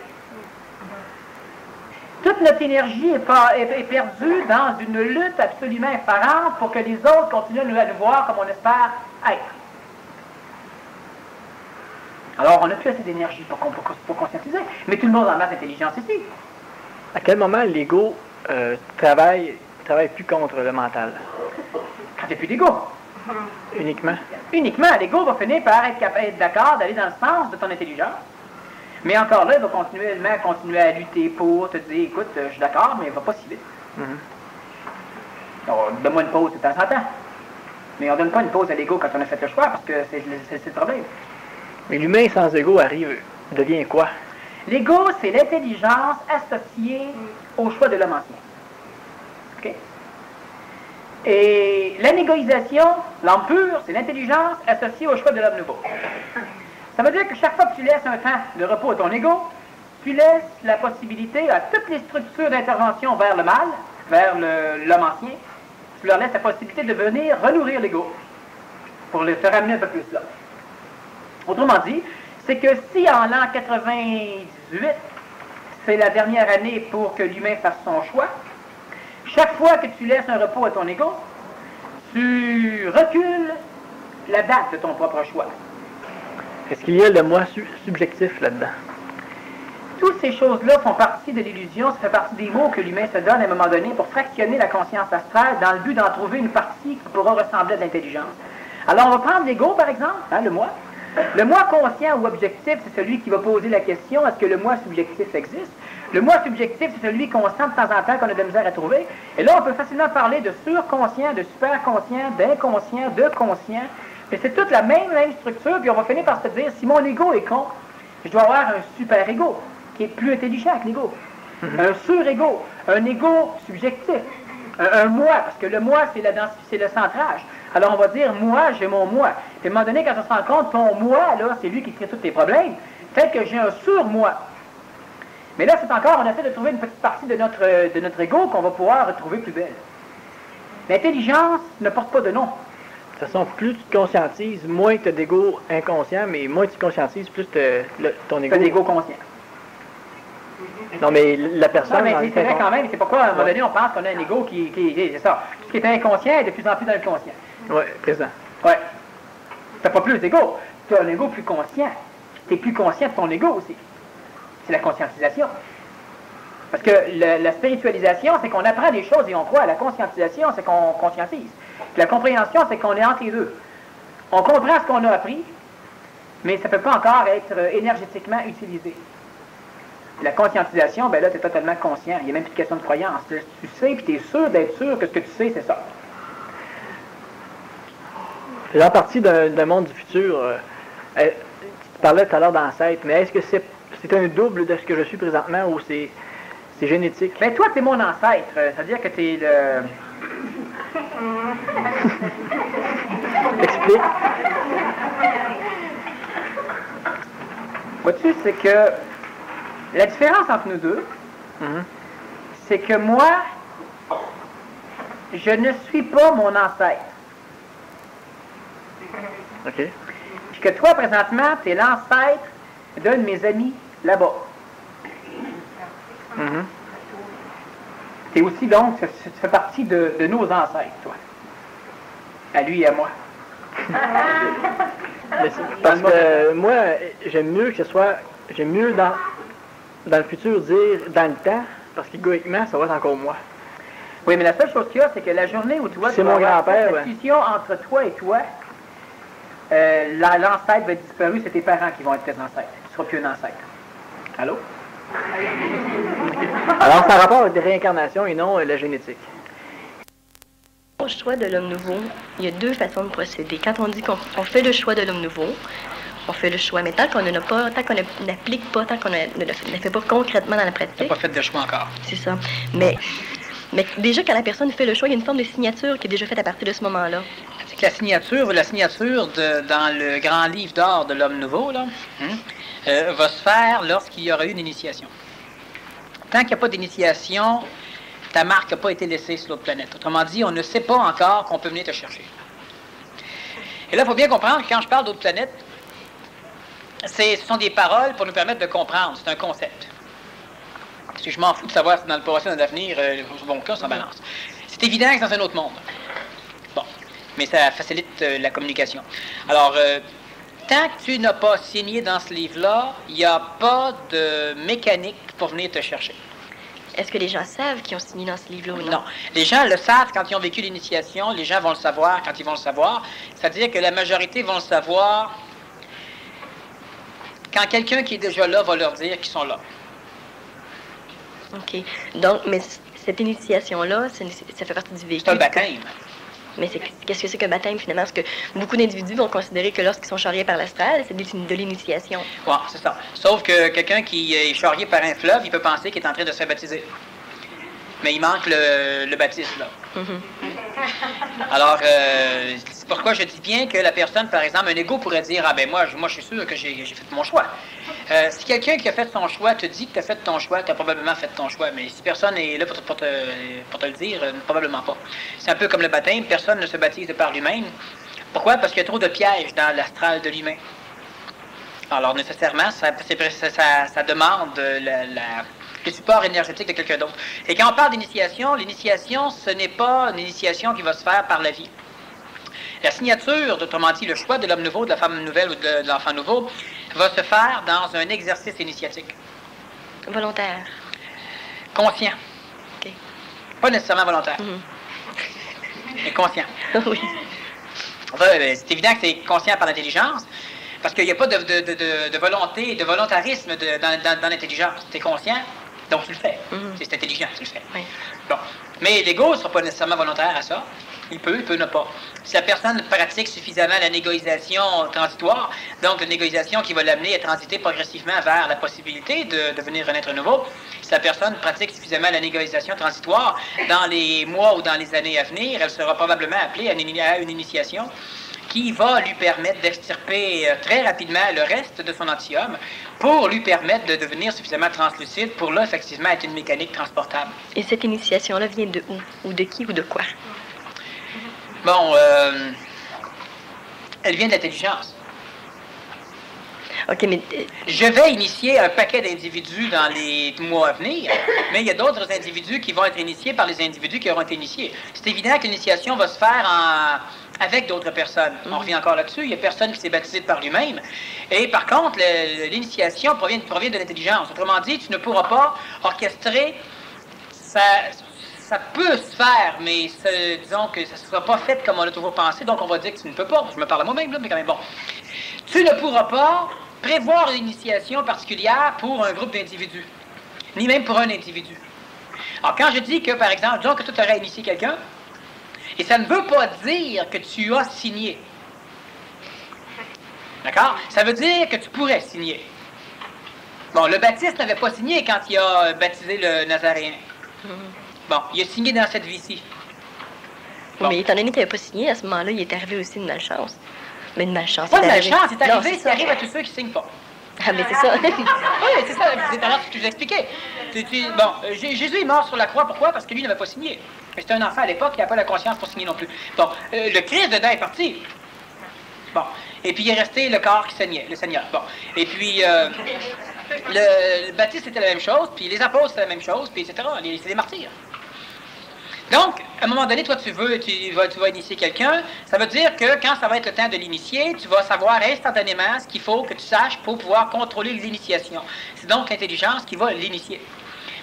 Toute notre énergie est perdue dans une lutte absolument effarante pour que les autres continuent à nous voir comme on espère être. Alors, on n'a plus assez d'énergie pour conscientiser, mais tout le monde a en masse d'intelligence ici. À quel moment l'ego travaille plus contre le mental? Quand il n'y a plus d'ego. Uniquement? Uniquement, l'ego va finir par être d'accord d'aller dans le sens de ton intelligence. Mais encore là, il va continuer à lutter pour te dire, écoute, je suis d'accord, mais il ne va pas si vite. Alors, donne-moi une pause de temps en temps. Mais on ne donne pas une pause à l'ego quand on a fait le choix, parce que c'est le problème. Mais l'humain sans ego devient quoi? L'ego, c'est l'intelligence associée au choix de l'homme ancien. OK? Et l'anégoïsation, l'âme pure, c'est l'intelligence associée au choix de l'homme nouveau. Ça veut dire que chaque fois que tu laisses un temps de repos à ton ego, tu laisses la possibilité à toutes les structures d'intervention vers le mal, vers l'homme ancien, tu leur laisses la possibilité de venir renourrir l'ego pour te ramener un peu plus là. Autrement dit, c'est que si en l'an 98, c'est la dernière année pour que l'humain fasse son choix, chaque fois que tu laisses un repos à ton ego, tu recules la date de ton propre choix. Est-ce qu'il y a le moi subjectif là-dedans? Toutes ces choses-là font partie de l'illusion, ça fait partie des mots que l'humain se donne à un moment donné pour fractionner la conscience astrale dans le but d'en trouver une partie qui pourra ressembler à de l'intelligence. Alors on va prendre l'ego par exemple, le moi. Le moi conscient ou objectif, c'est celui qui va poser la question, est-ce que le moi subjectif existe? Le moi subjectif, c'est celui qu'on sent de temps en temps qu'on a de la misère à trouver. Et là, on peut facilement parler de surconscient, de superconscient, d'inconscient, de conscient. Mais c'est toute la même structure, puis on va finir par se dire, si mon ego est con, je dois avoir un super-ego, qui est plus intelligent que l'ego. Un sur-ego, un ego subjectif, un moi, parce que le moi, c'est le centrage. Alors on va dire, moi, j'ai mon moi. Puis à un moment donné, quand on se rend compte, ton moi, là, c'est lui qui crée tous tes problèmes, fait que j'ai un sur-moi. Mais là, c'est encore, on essaie de trouver une petite partie de notre ego qu'on va pouvoir retrouver plus belle. L'intelligence ne porte pas de nom. De toute façon, plus tu te conscientises, moins tu as d'ego inconscient, mais moins tu te conscientises, plus ton ego... Tu as d'ego conscient. Non, mais la personne... Non, mais c'est vrai quand même, c'est pourquoi, à un moment donné, on pense qu'on a un ego qui c'est ça. Ce qui est inconscient est de plus en plus dans le conscient. Oui, présent. Oui. Tu n'as pas plus d'ego. Tu as un ego plus conscient. Tu es plus conscient de ton ego aussi. C'est la conscientisation. Parce que la spiritualisation, c'est qu'on apprend des choses et on croit. La conscientisation, c'est qu'on conscientise. Puis la compréhension, c'est qu'on est entre les deux. On comprend ce qu'on a appris, mais ça ne peut pas encore être énergétiquement utilisé. Puis la conscientisation, ben là, tu es totalement conscient. Il n'y a même plus de question de croyance. Tu sais, puis tu es sûr d'être sûr que ce que tu sais, c'est ça. Faisant partie d'un monde du futur, tu parlais tout à l'heure d'ancêtre, mais est-ce que c'est un double de ce que je suis présentement ou c'est génétique? Ben toi, tu es mon ancêtre. C'est-à-dire que tu es le... Explique. Vois-tu, c'est que la différence entre nous deux, c'est que moi, je ne suis pas mon ancêtre. OK. Puis que toi, présentement, tu es l'ancêtre d'un de mes amis là-bas. Tu es aussi donc, tu fais partie de nos ancêtres, toi. À lui et à moi. Parce que moi, j'aime mieux que ce soit... J'aime mieux dans le futur dire dans le temps, parce qu'égoïquement, ça va être encore moi. Oui, mais la seule chose qu'il y a, c'est que la journée où tu vas avoir la fusion entre toi et toi, l'ancêtre va être disparu, c'est tes parents qui vont être tes ancêtres. Tu ne seras plus un ancêtre. Allô? Alors, ça a rapport avec des réincarnations et non la génétique. Au choix de l'homme nouveau, il y a deux façons de procéder. Quand on dit qu'on fait le choix de l'homme nouveau, on fait le choix, mais tant qu'on n'applique pas, tant qu'on ne le fait pas concrètement dans la pratique... Tu n'as pas fait de choix encore. C'est ça. Mais déjà, quand la personne fait le choix, il y a une forme de signature qui est déjà faite à partir de ce moment-là. C'est que la signature dans le grand livre d'or de l'homme nouveau, là, va se faire lorsqu'il y aura eu une initiation. Tant qu'il n'y a pas d'initiation, ta marque n'a pas été laissée sur l'autre planète. Autrement dit, on ne sait pas encore qu'on peut venir te chercher. Et là, il faut bien comprendre que quand je parle d'autres planètes, ce sont des paroles pour nous permettre de comprendre. C'est un concept. Parce que je m'en fous de savoir si dans le passé ou dans l'avenir, bon cas, ça balance. C'est évident que c'est dans un autre monde. Bon. Mais ça facilite la communication. Alors, tant que tu n'as pas signé dans ce livre-là, il n'y a pas de mécanique pour venir te chercher. Est-ce que les gens savent qu'ils ont signé dans ce livre-là ou non? Non. Les gens le savent quand ils ont vécu l'initiation. Les gens vont le savoir quand ils vont le savoir. C'est-à-dire que la majorité vont le savoir quand quelqu'un qui est déjà là va leur dire qu'ils sont là. OK. Donc, mais cette initiation-là, ça fait partie du vécu. C'est un baptême. Mais qu'est-ce que c'est qu'un baptême, finalement? Parce que beaucoup d'individus vont considérer que lorsqu'ils sont charriés par l'astral, c'est de l'initiation. Oui, c'est ça. Sauf que quelqu'un qui est charrié par un fleuve, il peut penser qu'il est en train de se faire baptiser. Mais il manque le baptême, là. Alors, c'est pourquoi je dis bien que la personne, par exemple, un égo pourrait dire « Ah ben moi je suis sûr que j'ai fait mon choix. » Si quelqu'un qui a fait son choix te dit que tu as fait ton choix, tu as probablement fait ton choix. Mais si personne n'est là pour te le dire, probablement pas. C'est un peu comme le baptême, personne ne se baptise de par lui-même. Pourquoi? Parce qu'il y a trop de pièges dans l'astral de l'humain. Alors, nécessairement, ça demande le support énergétique de quelqu'un d'autre. Et quand on parle d'initiation, l'initiation, ce n'est pas une initiation qui va se faire par la vie. La signature, autrement dit, le choix de l'homme nouveau, de la femme nouvelle ou de l'enfant nouveau, va se faire dans un exercice initiatique. Volontaire. Conscient. OK. Pas nécessairement volontaire. Mais conscient. Oui. Enfin, c'est évident que c'est conscient par l'intelligence, parce qu'il n'y a pas de volonté, de volontarisme dans l'intelligence. Tu es conscient, donc tu le fais. C'est intelligent, tu le fais. Oui. Bon. Mais l'ego ne sera pas nécessairement volontaire à ça. Il peut ne pas. Si la personne pratique suffisamment la négociation transitoire, donc la négociation qui va l'amener à transiter progressivement vers la possibilité de devenir un être nouveau, si la personne pratique suffisamment la négociation transitoire, dans les mois ou dans les années à venir, elle sera probablement appelée à une initiation qui va lui permettre d'extirper très rapidement le reste de son antihomme pour lui permettre de devenir suffisamment translucide pour là, effectivement, être une mécanique transportable. Et cette initiation-là vient de où? Ou de qui ou de quoi? Bon, elle vient de l'intelligence. OK, mais... Je vais initier un paquet d'individus dans les mois à venir, mais il y a d'autres individus qui vont être initiés par les individus qui auront été initiés. C'est évident que l'initiation va se faire avec d'autres personnes. On revient encore là-dessus. Il n'y a personne qui s'est baptisé par lui-même. Et par contre, l'initiation provient de l'intelligence. Autrement dit, tu ne pourras pas orchestrer ça peut se faire, mais disons que ça ne sera pas fait comme on l'a toujours pensé, donc on va dire que tu ne peux pas. Je me parle à moi-même, là, mais quand même bon. Tu ne pourras pas prévoir une initiation particulière pour un groupe d'individus, ni même pour un individu. Alors, quand je dis que, par exemple, disons que tu aurais initié quelqu'un, et ça ne veut pas dire que tu as signé. D'accord? Ça veut dire que tu pourrais signer. Bon, le baptiste n'avait pas signé quand il a baptisé le Nazaréen. Bon, il a signé dans cette vie-ci. Bon. Mais étant donné qu'il n'avait pas signé, à ce moment-là, il est arrivé aussi une malchance. Mais une malchance. Pas de malchance, c'est arrivé, ça arrive à tous ceux qui ne signent pas. Ah, mais c'est ça. Oui, c'est ça, c'est alors ce que je vous expliquais. Bon, Jésus est mort sur la croix, pourquoi? Parce que lui n'avait pas signé. C'était un enfant à l'époque, il n'avait pas la conscience pour signer non plus. Bon, le Christ dedans est parti. Bon, et puis il est resté le corps qui saignait, le Seigneur. Bon, et puis le baptiste c'était la même chose, puis les apôtres c'était la même chose, puis etc. C'est des martyrs. Donc, à un moment donné, toi, tu vas initier quelqu'un. Ça veut dire que quand ça va être le temps de l'initier, tu vas savoir instantanément ce qu'il faut que tu saches pour pouvoir contrôler l'initiation. C'est donc l'intelligence qui va l'initier.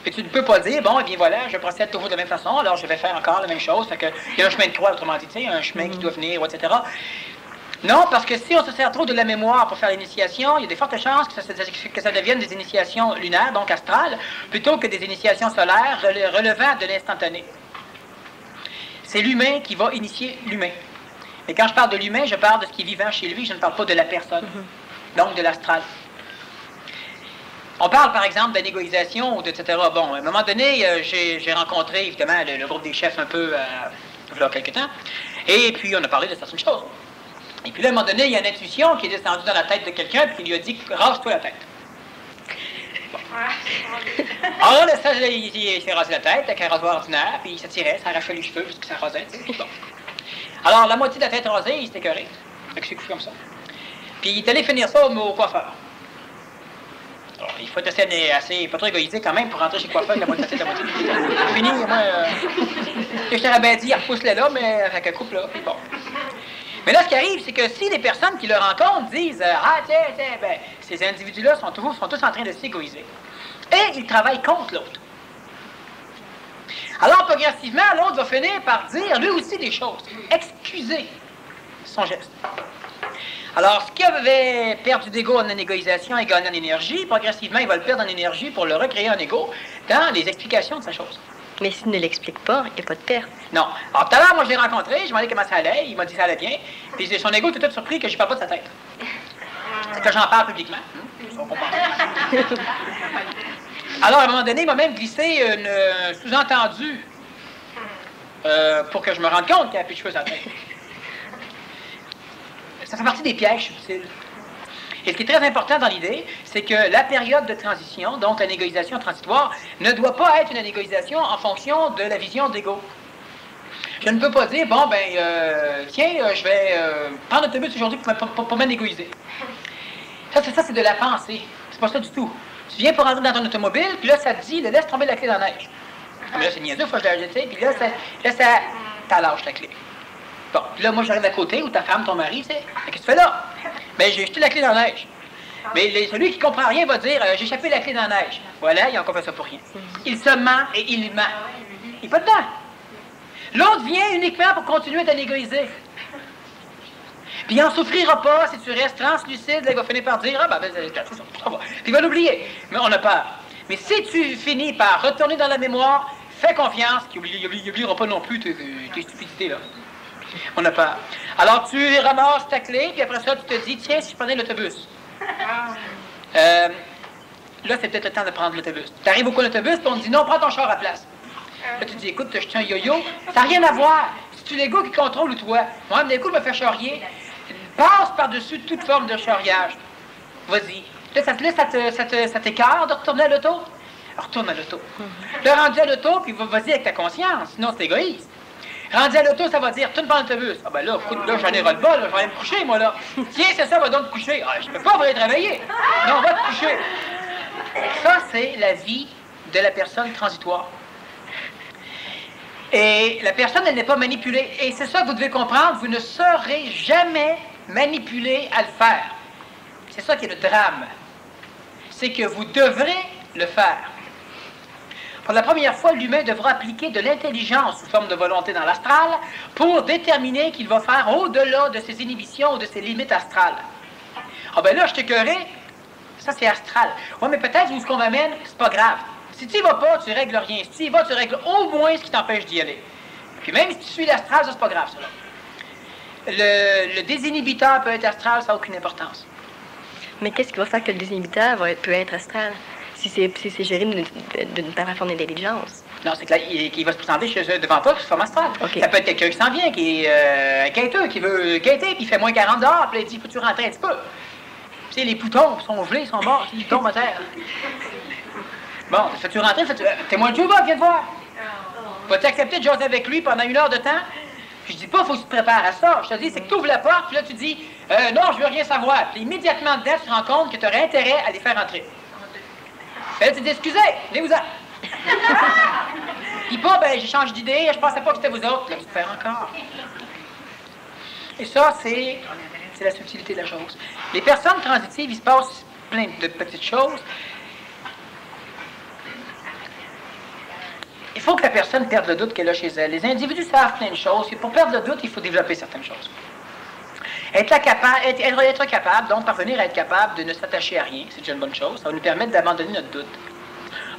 Mais tu ne peux pas dire, bon, eh bien voilà, je procède toujours de la même façon, alors je vais faire encore la même chose. Fait que, il y a un chemin de croix, autrement dit, il y a un chemin qui doit venir, etc. Non, parce que si on se sert trop de la mémoire pour faire l'initiation, il y a des fortes chances que ça devienne des initiations lunaires, donc astrales, plutôt que des initiations solaires relevant de l'instantané. c'est l'humain qui va initier l'humain. Mais quand je parle de l'humain, je parle de ce qui est vivant chez lui, je ne parle pas de la personne, donc de l'astral. On parle, par exemple, d'égoïsation, etc. Bon, à un moment donné, j'ai rencontré, évidemment, le groupe des chefs un peu, il y a quelques temps, et puis on a parlé de certaines choses. Et puis là, à un moment donné, il y a une intuition qui est descendue dans la tête de quelqu'un, puis qui lui a dit « rase-toi la tête ». Alors là, il s'est rasé la tête avec un rasoir ordinaire, puis il s'attirait, ça arrachait les cheveux jusqu'à ça rasait. Bon. Alors, la moitié de la tête rasée, il s'était écœuré. Fait que c'est couché comme ça. Puis il est allé finir ça au coiffeur. Alors, il faut être assez pas trop égoïsé quand même pour rentrer chez le coiffeur avec la moitié de la tête, la moitié. C'est fini, moi, je t'aurais bien dit, il repousse-les là, mais avec un couple là, puis bon. Mais là, ce qui arrive, c'est que si les personnes qui le rencontrent disent « Ah, tiens, ben, ces individus-là sont tous en train de s'égoïser. » Et ils travaillent contre l'autre. Alors, progressivement, l'autre va finir par dire, lui aussi, des choses. Excuser son geste. Alors, ce qui avait perdu d'ego en égoïsation et gagné en énergie, progressivement, il va le perdre en énergie pour le recréer en ego dans les explications de sa chose. Mais s'il ne l'explique pas, il n'y a pas de perte. Non. Alors, tout à l'heure, moi, je l'ai rencontré, je lui ai demandé comment ça allait, il m'a dit que ça allait bien, puis son ego était tout surpris que je ne parle pas de sa tête. C'est que j'en parle publiquement. Alors, à un moment donné, il m'a même glissé un sous-entendu pour que je me rende compte qu'il avait plus de cheveux sur la tête. Ça fait partie des pièges subtils. Et ce qui est très important dans l'idée, c'est que la période de transition, donc la négociation transitoire, ne doit pas être une négociation en fonction de la vision d'ego. Je ne peux pas dire, bon, ben, tiens, je vais prendre l'autobus aujourd'hui pour m'égoïser. Ça, c'est de la pensée. C'est pas ça du tout. Tu viens pour rentrer dans ton automobile, puis là, ça te dit, laisse tomber la clé dans la neige. Mais là, c'est niaiseux, il faut que je la jette, puis là, t'as lâche la clé. Bon, puis là, moi, j'arrive à côté, ou ta femme, ton mari, tu sais, qu'est-ce que tu fais là? Ben, j'ai jeté la clé dans la neige. Mais celui qui comprend rien va dire, j'ai échappé la clé dans la neige. Voilà, il a encore fait ça pour rien. Il se ment et il ment. Il n'est pas dedans. L'autre vient uniquement pour continuer d'en égoïser. Puis il n'en souffrira pas si tu restes translucide, là, il va finir par dire, ah ben, ça va. Puis il va l'oublier. Mais on a peur. Mais si tu finis par retourner dans la mémoire, fais confiance, qu'il n'oubliera pas non plus tes stupidités, là. On a peur. Alors tu ramasses ta clé, puis après ça, tu te dis, tiens, si je prenais l'autobus. Là, c'est peut-être le temps de prendre l'autobus. Tu arrives au coin de l'autobus, puis on te dit, non, prends ton char à place. Là, tu dis, écoute, je suis un yo-yo. Ça n'a rien à voir. C'est-tu l'ego qui contrôle ou toi? Moi, l'ego me fait charrier. Passe par-dessus toute forme de charriage. Vas-y. Là, ça t'écœure de retourner à l'auto? Retourne à l'auto. Là, rendu à l'auto, puis vas-y avec ta conscience. Sinon, c'est égoïste. Rendu à l'auto, ça va dire, tourne pas l'autobus. Ah ben là, écoute, là, j'en ai ras-le-bas, là, je vais aller me coucher, moi, là. Tiens, c'est ça, va donc te coucher. Ah, je peux pas aller travailler. Non, va te coucher. Ça, c'est la vie de la personne transitoire. Et la personne, elle n'est pas manipulée. Et c'est ça que vous devez comprendre, vous ne serez jamais manipulé à le faire. C'est ça qui est le drame. C'est que vous devrez le faire. Pour la première fois, l'humain devra appliquer de l'intelligence sous forme de volonté dans l'astral pour déterminer qu'il va faire au-delà de ses inhibitions ou de ses limites astrales. Ah ben là, je t'écœurais, ça c'est astral. Oui, mais peut-être où ce qu'on m'amène, c'est pas grave. Si tu y vas pas, tu règles rien. Si tu y vas, tu règles au moins ce qui t'empêche d'y aller. Puis même si tu suis l'astral, ça c'est pas grave, ça là. Le désinhibiteur peut être astral, ça n'a aucune importance. Mais qu'est-ce qui va faire que le désinhibiteur peut être astral? Si c'est géré d'une forme d'intelligence. Non, c'est que là, il va se présenter chez eux devant toi sous forme astrale. Okay. Ça peut être quelqu'un qui s'en vient, qui est quêteux, qui veut quêter, puis il fait moins 40 dehors, puis là, il dit, faut-tu rentrer un petit peu? Tu sais, les poutons sont gelés, ils sont morts, ils tombent à terre. Bon, fais-tu rentrer? T'es moins de Jéhovah, viens te voir. Vas-tu accepter de jaser avec lui pendant 1 heure de temps? Puis je dis pas, faut que tu te prépares à ça. Je te dis, c'est que tu ouvres la porte, puis là, tu dis, non, je veux rien savoir. Puis immédiatement dedans, tu te rends compte que tu aurais intérêt à les faire entrer. Puis là, tu te dis, excusez, venez-vous-en. Puis pas, ben, j'ai changé d'idée, je pensais pas que c'était vous autres. Là, tu te fais encore. Et ça, c'est la subtilité de la chose. Les personnes transitives, il se passe plein de petites choses. Il faut que la personne perde le doute qu'elle a chez elle. Les individus savent plein de choses, et pour perdre le doute, il faut développer certaines choses. Être capable, donc parvenir à être capable de ne s'attacher à rien, c'est déjà une bonne chose. Ça va nous permettre d'abandonner notre doute.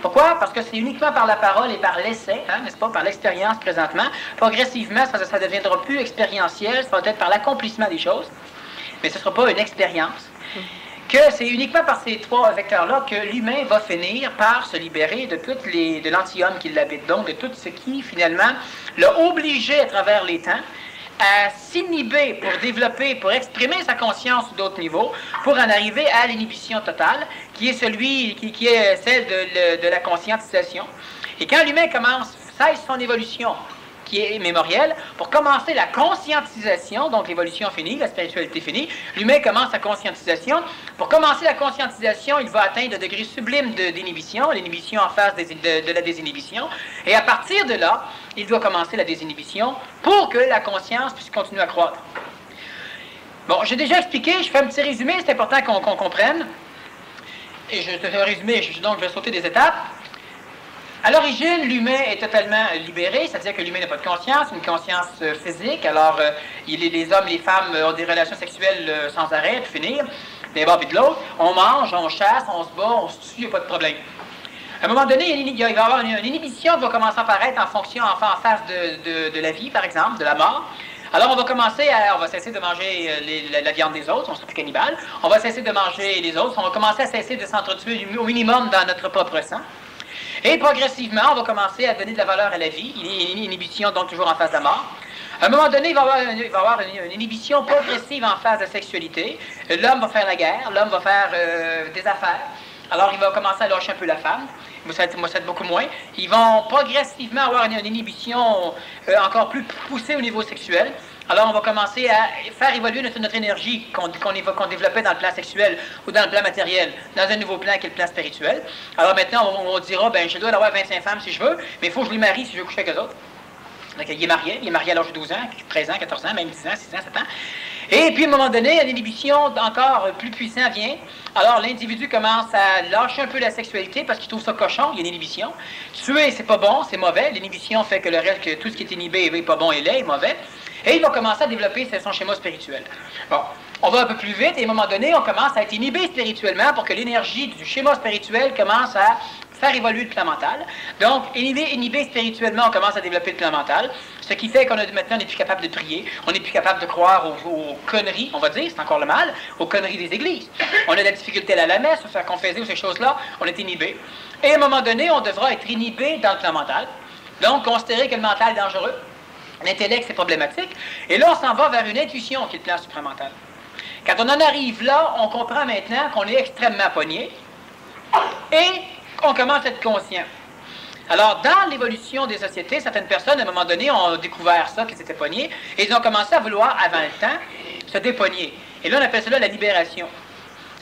Pourquoi? Parce que c'est uniquement par la parole et par l'essai, hein, n'est-ce pas, par l'expérience présentement. Progressivement, ça ne deviendra plus expérientiel, ça va être par l'accomplissement des choses, mais ce ne sera pas une expérience. Que c'est uniquement par ces trois vecteurs-là que l'humain va finir par se libérer de l'anti-homme qui l'habite, donc de tout ce qui, finalement, l'a obligé à travers les temps à s'inhiber pour développer, pour exprimer sa conscience sous d'autres niveaux, pour en arriver à l'inhibition totale, qui est celle de la conscientisation. Et quand l'humain cesse son évolution, qui est mémorielle, pour commencer la conscientisation, donc l'évolution finie, la spiritualité finie, l'humain commence sa conscientisation. Pour commencer la conscientisation, il va atteindre le degré sublime d'inhibition, l'inhibition en face de la désinhibition, et à partir de là, il doit commencer la désinhibition pour que la conscience puisse continuer à croître. Bon, j'ai déjà expliqué, je fais un petit résumé, c'est important qu'on comprenne, et je te fais un résumé, donc je vais sauter des étapes. À l'origine, l'humain est totalement libéré, c'est-à-dire que l'humain n'a pas de conscience, une conscience physique. Alors, les hommes, les femmes ont des relations sexuelles sans arrêt, pour finir, d'un bord et de l'autre. On mange, on chasse, on se bat, on se tue, il n'y a pas de problème. À un moment donné, il va y avoir une inhibition qui va commencer à apparaître en face de la vie, par exemple, de la mort. Alors, on va cesser de manger la viande des autres, on ne sera plus cannibale. On va cesser de manger les autres, on va commencer à cesser de s'entretuer au minimum dans notre propre sang. Et progressivement, on va commencer à donner de la valeur à la vie, une inhibition donc toujours en face de la mort. À un moment donné, il va y avoir une inhibition progressive en face de la sexualité. L'homme va faire la guerre, l'homme va faire des affaires. Alors, il va commencer à lâcher un peu la femme. Moi, ça va être beaucoup moins. Ils vont progressivement avoir une inhibition encore plus poussée au niveau sexuel. Alors, on va commencer à faire évoluer notre énergie qu'on développait dans le plan sexuel ou dans le plan matériel, dans un nouveau plan qui est le plan spirituel. Alors maintenant, on dira, ben, je dois avoir 25 femmes si je veux, mais il faut que je les marie si je veux coucher avec eux autres. Donc, il est marié à l'âge de 12 ans, 13 ans, 14 ans, même 10 ans, 6 ans, 7 ans. Et puis, à un moment donné, une inhibition encore plus puissante vient. Alors, l'individu commence à lâcher un peu la sexualité parce qu'il trouve ça cochon, il y a une inhibition. Tuer, c'est pas bon, c'est mauvais. L'inhibition fait que tout ce qui est inhibé est pas bon et laid, est mauvais. Et il va commencer à développer son schéma spirituel. Bon, on va un peu plus vite et à un moment donné, on commence à être inhibé spirituellement pour que l'énergie du schéma spirituel commence à faire évoluer le plan mental. Donc, inhibé spirituellement, on commence à développer le plan mental, ce qui fait maintenant, on n'est plus capable de prier, on n'est plus capable de croire aux conneries, on va dire, c'est encore le mal, aux conneries des églises. On a de la difficulté à la messe, à faire confesser ou ces choses-là, on est inhibé. Et à un moment donné, on devra être inhibé dans le plan mental. Donc, considérer que le mental est dangereux. L'intellect, c'est problématique. Et là, on s'en va vers une intuition qui est le plan supramental. Quand on en arrive là, on comprend maintenant qu'on est extrêmement pogné et on commence à être conscient. Alors, dans l'évolution des sociétés, certaines personnes, à un moment donné, ont découvert ça, qu'ils étaient pognés, et ils ont commencé à vouloir, avant le temps, se dépogner. Et là, on appelle cela la libération.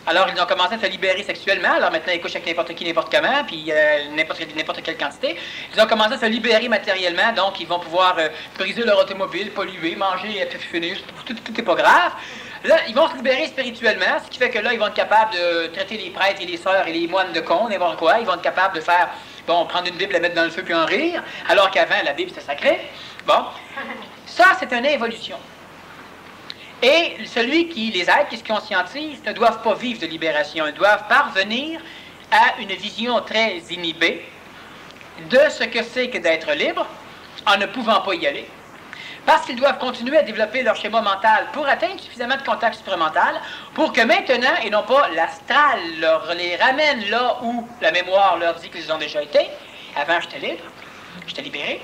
Alors, ils ont commencé à se libérer sexuellement. Alors, maintenant, ils couchent avec n'importe qui, n'importe comment, puis n'importe quelle quantité. Ils ont commencé à se libérer matériellement. Donc, ils vont pouvoir briser leur automobile, polluer, manger, finir. Tout n'est pas grave. Là, ils vont se libérer spirituellement, ce qui fait que là, ils vont être capables de traiter les prêtres et les sœurs et les moines de cons, n'importe quoi. Ils vont être capables de faire, prendre une Bible, la mettre dans le feu puis en rire, alors qu'avant, la Bible, c'était sacré. Bon. Ça, c'est une évolution. Et les êtres qui se conscientisent ne doivent pas vivre de libération. Ils doivent parvenir à une vision très inhibée de ce que c'est que d'être libre en ne pouvant pas y aller. Parce qu'ils doivent continuer à développer leur schéma mental pour atteindre suffisamment de contact supramental pour que maintenant, et non pas l'astral, les ramène là où la mémoire leur dit qu'ils ont déjà été. Avant, j'étais libre, j'étais libéré.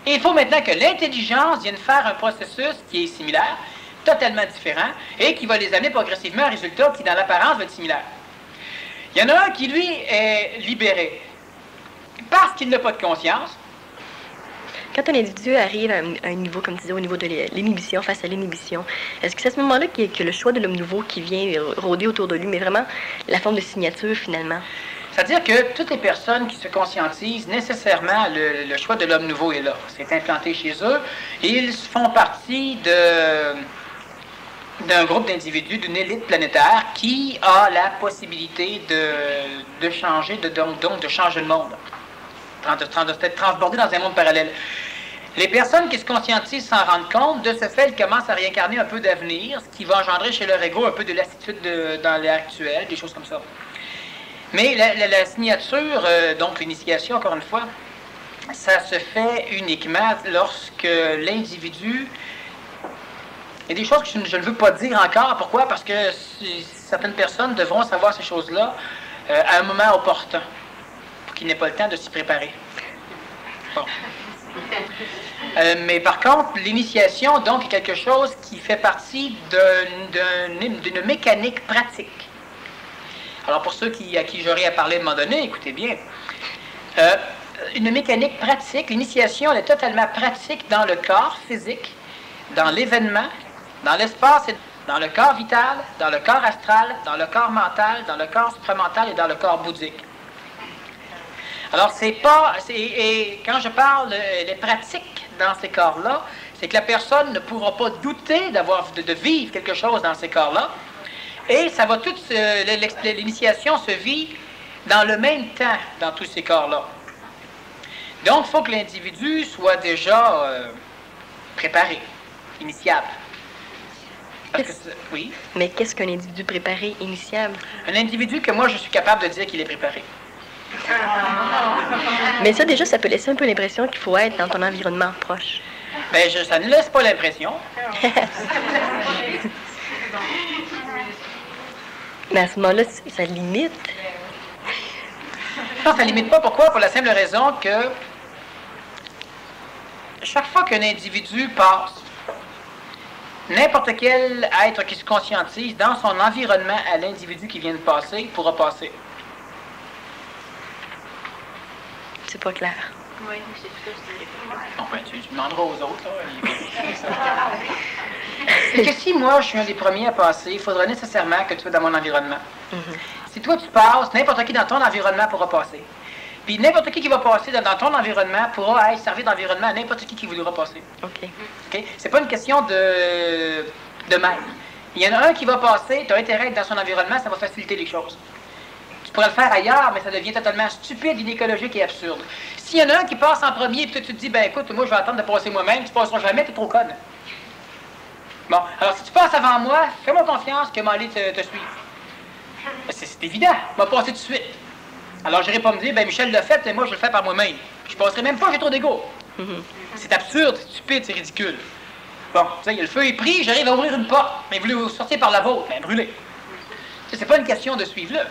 Et il faut maintenant que l'intelligence vienne faire un processus qui est similaire, totalement différent, et qui va les amener progressivement à un résultat qui, dans l'apparence, va être similaire. Il y en a un qui, lui, est libéré parce qu'il n'a pas de conscience. Quand un individu arrive à un niveau, comme tu disais, au niveau de l'inhibition, face à l'inhibition, est-ce que c'est à ce moment-là qu'il y a le choix de l'homme nouveau qui vient rôder autour de lui, mais vraiment la forme de signature, finalement? C'est-à-dire que toutes les personnes qui se conscientisent, nécessairement, le choix de l'homme nouveau est là. C'est implanté chez eux. Et ils font partie d'un groupe d'individus, d'une élite planétaire qui a la possibilité de changer, donc de changer le monde, de transborder dans un monde parallèle. Les personnes qui se conscientisent s'en rendent compte, de ce fait, elles commencent à réincarner un peu d'avenir, ce qui va engendrer chez leur ego un peu de lassitude dans l'ère actuelle, des choses comme ça. Mais la signature, donc l'initiation, encore une fois, ça se fait uniquement lorsque l'individu... Il y a des choses que je ne veux pas dire encore. Pourquoi? Parce que certaines personnes devront savoir ces choses-là à un moment opportun, pour qu'il n'ait pas le temps de s'y préparer. Bon. Mais par contre, l'initiation, donc, est quelque chose qui fait partie d'une mécanique pratique. Alors, pour ceux à qui j'aurais à parler à un moment donné, écoutez bien. Une mécanique pratique, l'initiation, elle est totalement pratique dans le corps physique, dans l'événement, dans l'espace, dans le corps vital, dans le corps astral, dans le corps mental, dans le corps supramental et dans le corps bouddhique. Alors, et quand je parle des pratiques dans ces corps-là, c'est que la personne ne pourra pas douter de vivre quelque chose dans ces corps-là. Et ça va l'initiation se vit dans le même temps dans tous ces corps-là. Donc, il faut que l'individu soit déjà préparé, initiable. Oui. Mais qu'est-ce qu'un individu préparé, initiable? Un individu que moi, je suis capable de dire qu'il est préparé. Mais ça, déjà, ça peut laisser un peu l'impression qu'il faut être dans ton environnement proche. Bien, ça ne laisse pas l'impression. Mais à ce moment-là, ça limite. Non, ça ne limite pas. Pourquoi? Pour la simple raison que chaque fois qu'un individu passe, n'importe quel être qui se conscientise dans son environnement à l'individu qui vient de passer pourra passer. C'est pas clair. Oui, c'est tout ça. Bon, ben, tu demanderas aux autres, là. C'est que si moi, je suis un des premiers à passer, il faudra nécessairement que tu sois dans mon environnement. Si toi, tu passes, n'importe qui dans ton environnement pourra passer. Puis n'importe qui va passer dans ton environnement pourra servir d'environnement à n'importe qui voudra passer. OK. Okay? C'est pas une question de même. Il y en a un qui va passer, tu as intérêt à être dans son environnement, ça va faciliter les choses. Tu pourrais le faire ailleurs, mais ça devient totalement stupide, inécologique et absurde. S'il y en a un qui passe en premier, et puis tu te dis, ben écoute, moi je vais attendre de passer moi-même, tu passeras jamais, tu es trop conne. Bon, alors si tu passes avant moi, fais-moi confiance que m'aller te suivre. C'est évident, je vais passer tout de suite. Alors je n'irai pas me dire, ben Michel l'a fait, et moi je le fais par moi-même. Je passerai même pas, j'ai trop d'ego. C'est absurde, c'est stupide, c'est ridicule. Bon, tu sais, le feu est pris, j'arrive à ouvrir une porte, mais vous voulez sortir par la vôtre, ben brûlez. C'est pas une question de suivre là.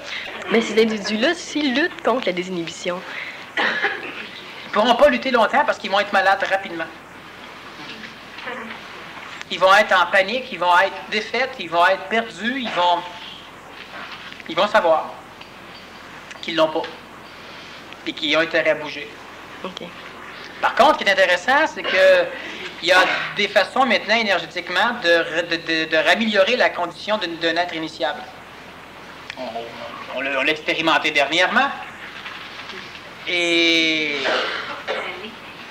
Mais ces individus-là, s'ils luttent contre la désinhibition, ils pourront pas lutter longtemps parce qu'ils vont être malades rapidement. Ils vont être en panique, ils vont être défaits, ils vont être perdus, ils vont savoir qu'ils l'ont pas et qu'ils ont intérêt à bouger. OK. Par contre, ce qui est intéressant, c'est que il y a des façons maintenant énergétiquement de raméliorer la condition d'un être initiable. On l'a expérimenté dernièrement. Et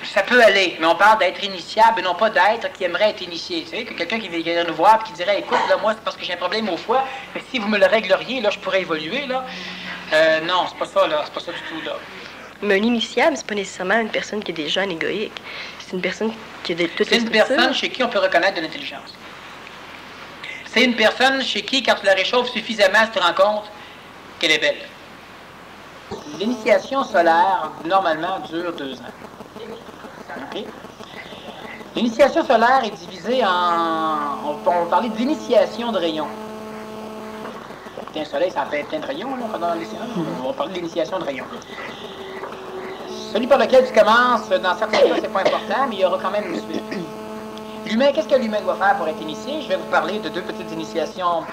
ça peut aller, mais on parle d'être initiable et non pas d'être qui aimerait être initié. Tu sais, que quelqu'un qui viendrait nous voir et qui dirait, écoute, là, moi, c'est parce que j'ai un problème au foie, mais si vous me le régleriez, là, je pourrais évoluer, là. Non, c'est pas ça, là. C'est pas ça du tout, là. Mais un initiable, c'est pas nécessairement une personne qui est déjà égoïque. C'est une personne qui a toutes les structures. C'est une personne chez qui on peut reconnaître de l'intelligence. C'est une personne chez qui, quand tu la réchauffes suffisamment, tu te rends compte qu'elle est belle. L'initiation solaire, normalement, dure 2 ans. Okay? L'initiation solaire est divisée en... On va parler d'initiation de rayons. Un soleil, ça fait plein de rayons, là, pendant les séances. On va parler d'initiation de rayons. Celui par lequel tu commences, dans certains cas, c'est pas important, mais il y aura quand même une suite. L'humain, qu'est-ce que l'humain doit faire pour être initié? Je vais vous parler de 2 petites initiations.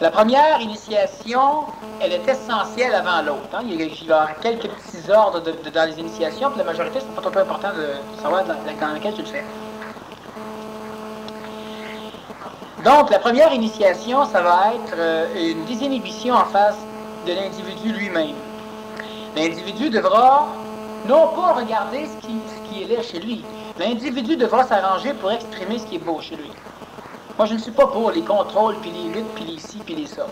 La première initiation, elle est essentielle avant l'autre. Hein? Il y a quelques petits ordres dans les initiations, puis la majorité, c'est pas trop important de savoir dans lequel tu le fais. Donc, la première initiation, ça va être une désinhibition en face de l'individu lui-même. L'individu devra non pas regarder ce qui est laid chez lui. L'individu devra s'arranger pour exprimer ce qui est beau chez lui. Moi, je ne suis pas pour les contrôles, puis les luttes, puis les ci, puis les ça.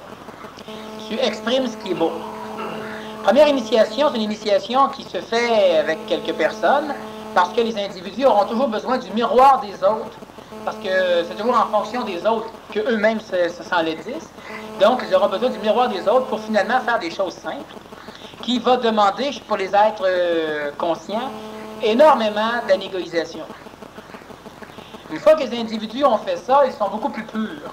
Tu exprimes ce qui est beau. Première initiation, c'est une initiation qui se fait avec quelques personnes, parce que les individus auront toujours besoin du miroir des autres, parce que c'est toujours en fonction des autres qu'eux-mêmes s'enlaidissent. Donc, ils auront besoin du miroir des autres pour finalement faire des choses simples, qui va demander, pour les êtres conscients, énormément d'anégoïsation. Une fois que les individus ont fait ça, ils sont beaucoup plus purs.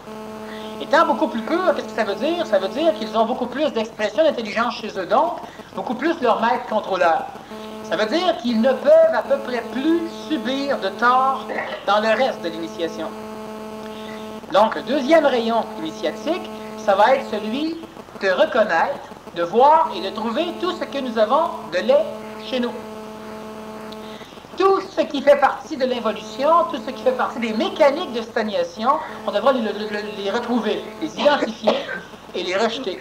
Étant beaucoup plus purs, qu'est-ce que ça veut dire? Ça veut dire qu'ils ont beaucoup plus d'expression d'intelligence chez eux, donc beaucoup plus leur maître contrôleur. Ça veut dire qu'ils ne peuvent à peu près plus subir de tort dans le reste de l'initiation. Donc, le deuxième rayon initiatique, ça va être celui de reconnaître, de voir et de trouver tout ce que nous avons de laid chez nous. Tout ce qui fait partie de l'involution, tout ce qui fait partie des mécaniques de stagnation, on devra les retrouver, les identifier et les rejeter.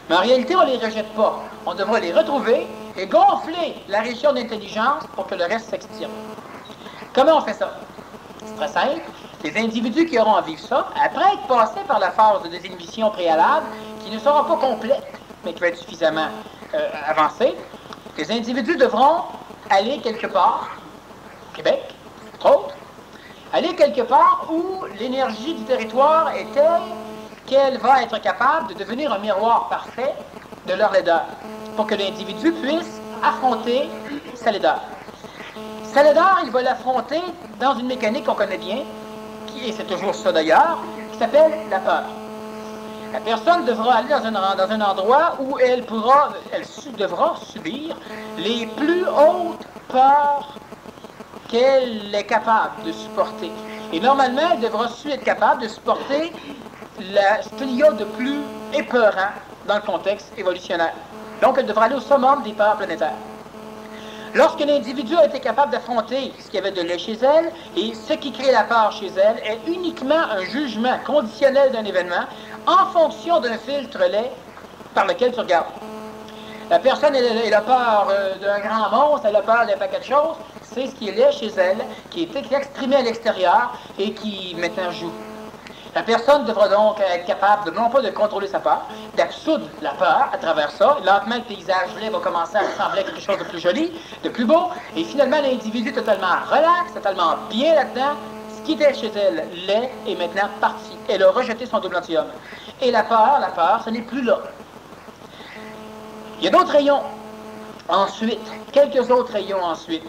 Mais en réalité, on ne les rejette pas. On devra les retrouver et gonfler la région d'intelligence pour que le reste s'extirpe. Comment on fait ça? C'est très simple. Les individus qui auront à vivre ça, après être passés par la phase de désinhibition préalable, qui ne sera pas complète, mais qui va être suffisamment avancée, les individus devront aller quelque part, au Québec, entre autres, aller quelque part où l'énergie du territoire est telle qu'elle va être capable de devenir un miroir parfait de leur laideur, pour que l'individu puisse affronter sa laideur. Sa laideur, il va l'affronter dans une mécanique qu'on connaît bien, et c'est toujours ça d'ailleurs, qui s'appelle la peur. La personne devra aller dans un endroit où elle devra subir les plus hautes peurs qu'elle est capable de supporter. Et normalement, elle devra être capable de supporter ce qu'il y a de plus épeurant dans le contexte évolutionnaire. Donc, elle devra aller au summum des peurs planétaires. Lorsque l'individu a été capable d'affronter ce qu'il y avait de laid chez elle, et ce qui crée la peur chez elle est uniquement un jugement conditionnel d'un événement en fonction d'un filtre laid par lequel tu regardes. La personne, elle a peur d'un grand monstre, elle a peur d'un paquet de choses, c'est ce qui est laid chez elle, qui est exprimé à l'extérieur et qui maintenant joue. La personne devra donc être capable, non pas de contrôler sa peur, d'absoudre la peur à travers ça. Lentement, le paysage laid va commencer à ressembler à quelque chose de plus joli, de plus beau. Et finalement, l'individu totalement relax, totalement bien là-dedans. Ce qui était chez elle laid est maintenant parti. Elle a rejeté son double antihomme. Et la peur, ce n'est plus là. Il y a d'autres rayons. Ensuite, quelques autres rayons ensuite.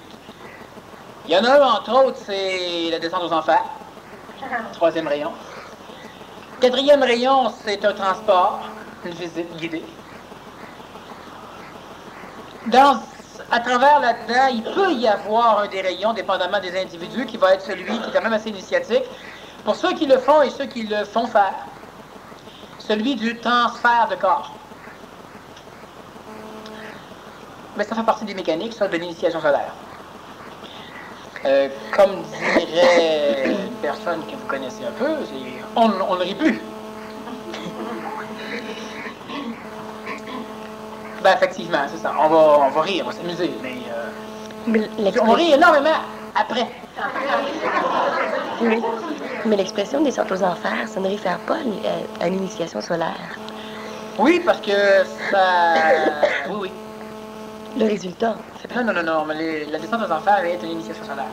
Il y en a un, entre autres, c'est la descente aux enfers. Troisième rayon. Quatrième rayon, c'est un transport, une visite guidée. À travers là-dedans, il peut y avoir un des rayons, dépendamment des individus, qui va être celui qui est quand même assez initiatique. Pour ceux qui le font et ceux qui le font faire, celui du transfert de corps. Mais ça fait partie des mécaniques, ça, de l'initiation solaire. Comme dirait une personne que vous connaissez un peu, on ne rit plus. Ben effectivement, c'est ça. On va rire, on va s'amuser, mais on rit énormément après. Oui. Mais l'expression des sortes aux enfers, ça ne réfère pas à l'initiation solaire. Oui, parce que ça... Oui. Le résultat. Non, mais la descente aux enfers est une initiation solaire.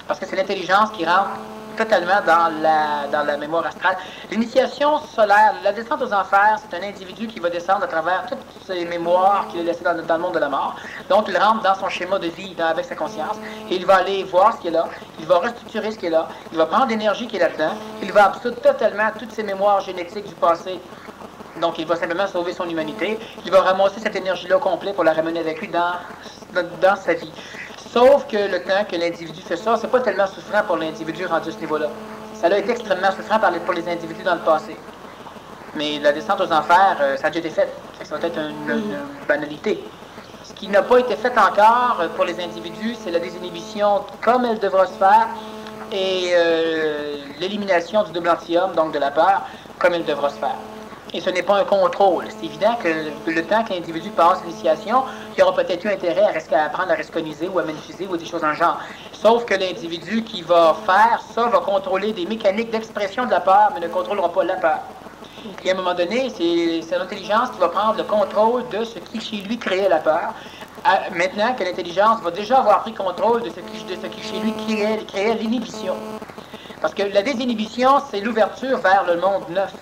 Parce que c'est l'intelligence qui rentre totalement dans la mémoire astrale. L'initiation solaire, la descente aux enfers, c'est un individu qui va descendre à travers toutes ses mémoires qu'il a laissées dans le monde de la mort. Donc, il rentre dans son schéma de vie avec sa conscience et il va aller voir ce qui est là, il va restructurer ce qui est là, il va prendre l'énergie qui est là-dedans, il va absoudre totalement toutes ses mémoires génétiques du passé. Donc, il va simplement sauver son humanité. Il va ramasser cette énergie-là au complet pour la ramener avec lui dans sa vie. Sauf que le temps que l'individu fait ça, c'est pas tellement souffrant pour l'individu rendu à ce niveau-là. Ça a été extrêmement souffrant pour les individus dans le passé. Mais la descente aux enfers, ça a déjà été fait. Ça va être une banalité. Ce qui n'a pas été fait encore pour les individus, c'est la désinhibition comme elle devra se faire et l'élimination du double antihomme, donc de la peur, comme elle devra se faire. Et ce n'est pas un contrôle. C'est évident que le temps que l'individu passe l'initiation, il aura peut-être eu intérêt à apprendre à resconiser ou à magnifiser ou des choses dans le genre. Sauf que l'individu qui va faire ça va contrôler des mécaniques d'expression de la peur, mais ne contrôlera pas la peur. Et à un moment donné, c'est l'intelligence qui va prendre le contrôle de ce qui chez lui créait la peur. Maintenant que l'intelligence va déjà avoir pris contrôle de ce qui chez lui créait l'inhibition. Parce que la désinhibition, c'est l'ouverture vers le monde neuf.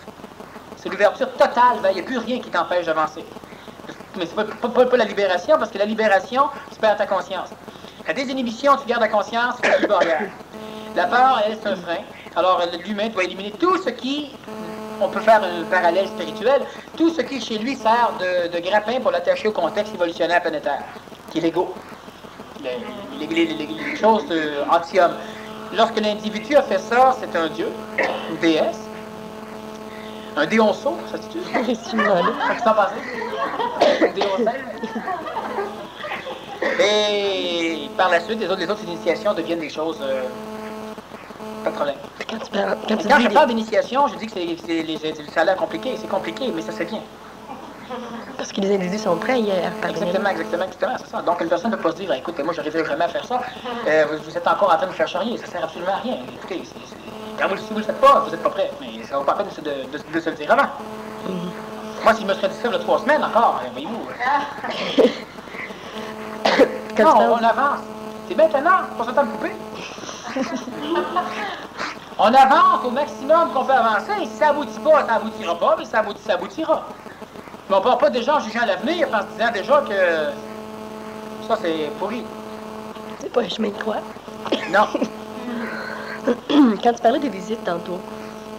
C'est l'ouverture totale, il n'y a plus rien qui t'empêche d'avancer. Mais c'est pas la libération, parce que la libération, tu perds ta conscience. La désinhibition, tu gardes la conscience, tu fais plus barrière. La peur, elle, c'est un frein. Alors, l'humain doit éliminer tout ce qui, on peut faire un parallèle spirituel, tout ce qui, chez lui, sert de grappin pour l'attacher au contexte évolutionnaire planétaire, qui est l'ego. Les choses anti-homme. Lorsque l'individu a fait ça, c'est un dieu, une déesse, un déonceau, ça se dit? C'est là. Ça qui s'en passait? Déoncelle. Et par la suite, les autres initiations deviennent des choses... pas de problème. Quand je parle d'initiation, je dis que ça a l'air compliqué. C'est compliqué, mais ça se fait bien. Parce que les individus sont prêts hier. Exactement, c'est ça. Donc, une personne ne peut pas se dire, écoute, moi, j'arriverai jamais à faire ça. Vous êtes encore en train de faire charrier. Ça sert absolument à rien. Écoutez, quand si vous ne le faites pas, vous n'êtes pas prêt. Mais ça ne vaut pas la peine de se le dire avant. Moi, si je me serais dit ça il y a 3 semaines encore, voyez-vous. Non, on avance. C'est maintenant, pas ce temps de couper. On avance au maximum qu'on peut avancer. Si ça aboutit pas, ça aboutira pas, mais ça aboutira. Mais on ne part pas déjà en jugeant l'avenir en se disant déjà que ça, c'est pourri. C'est pas un chemin de croix. Non. Quand tu parlais des visites tantôt,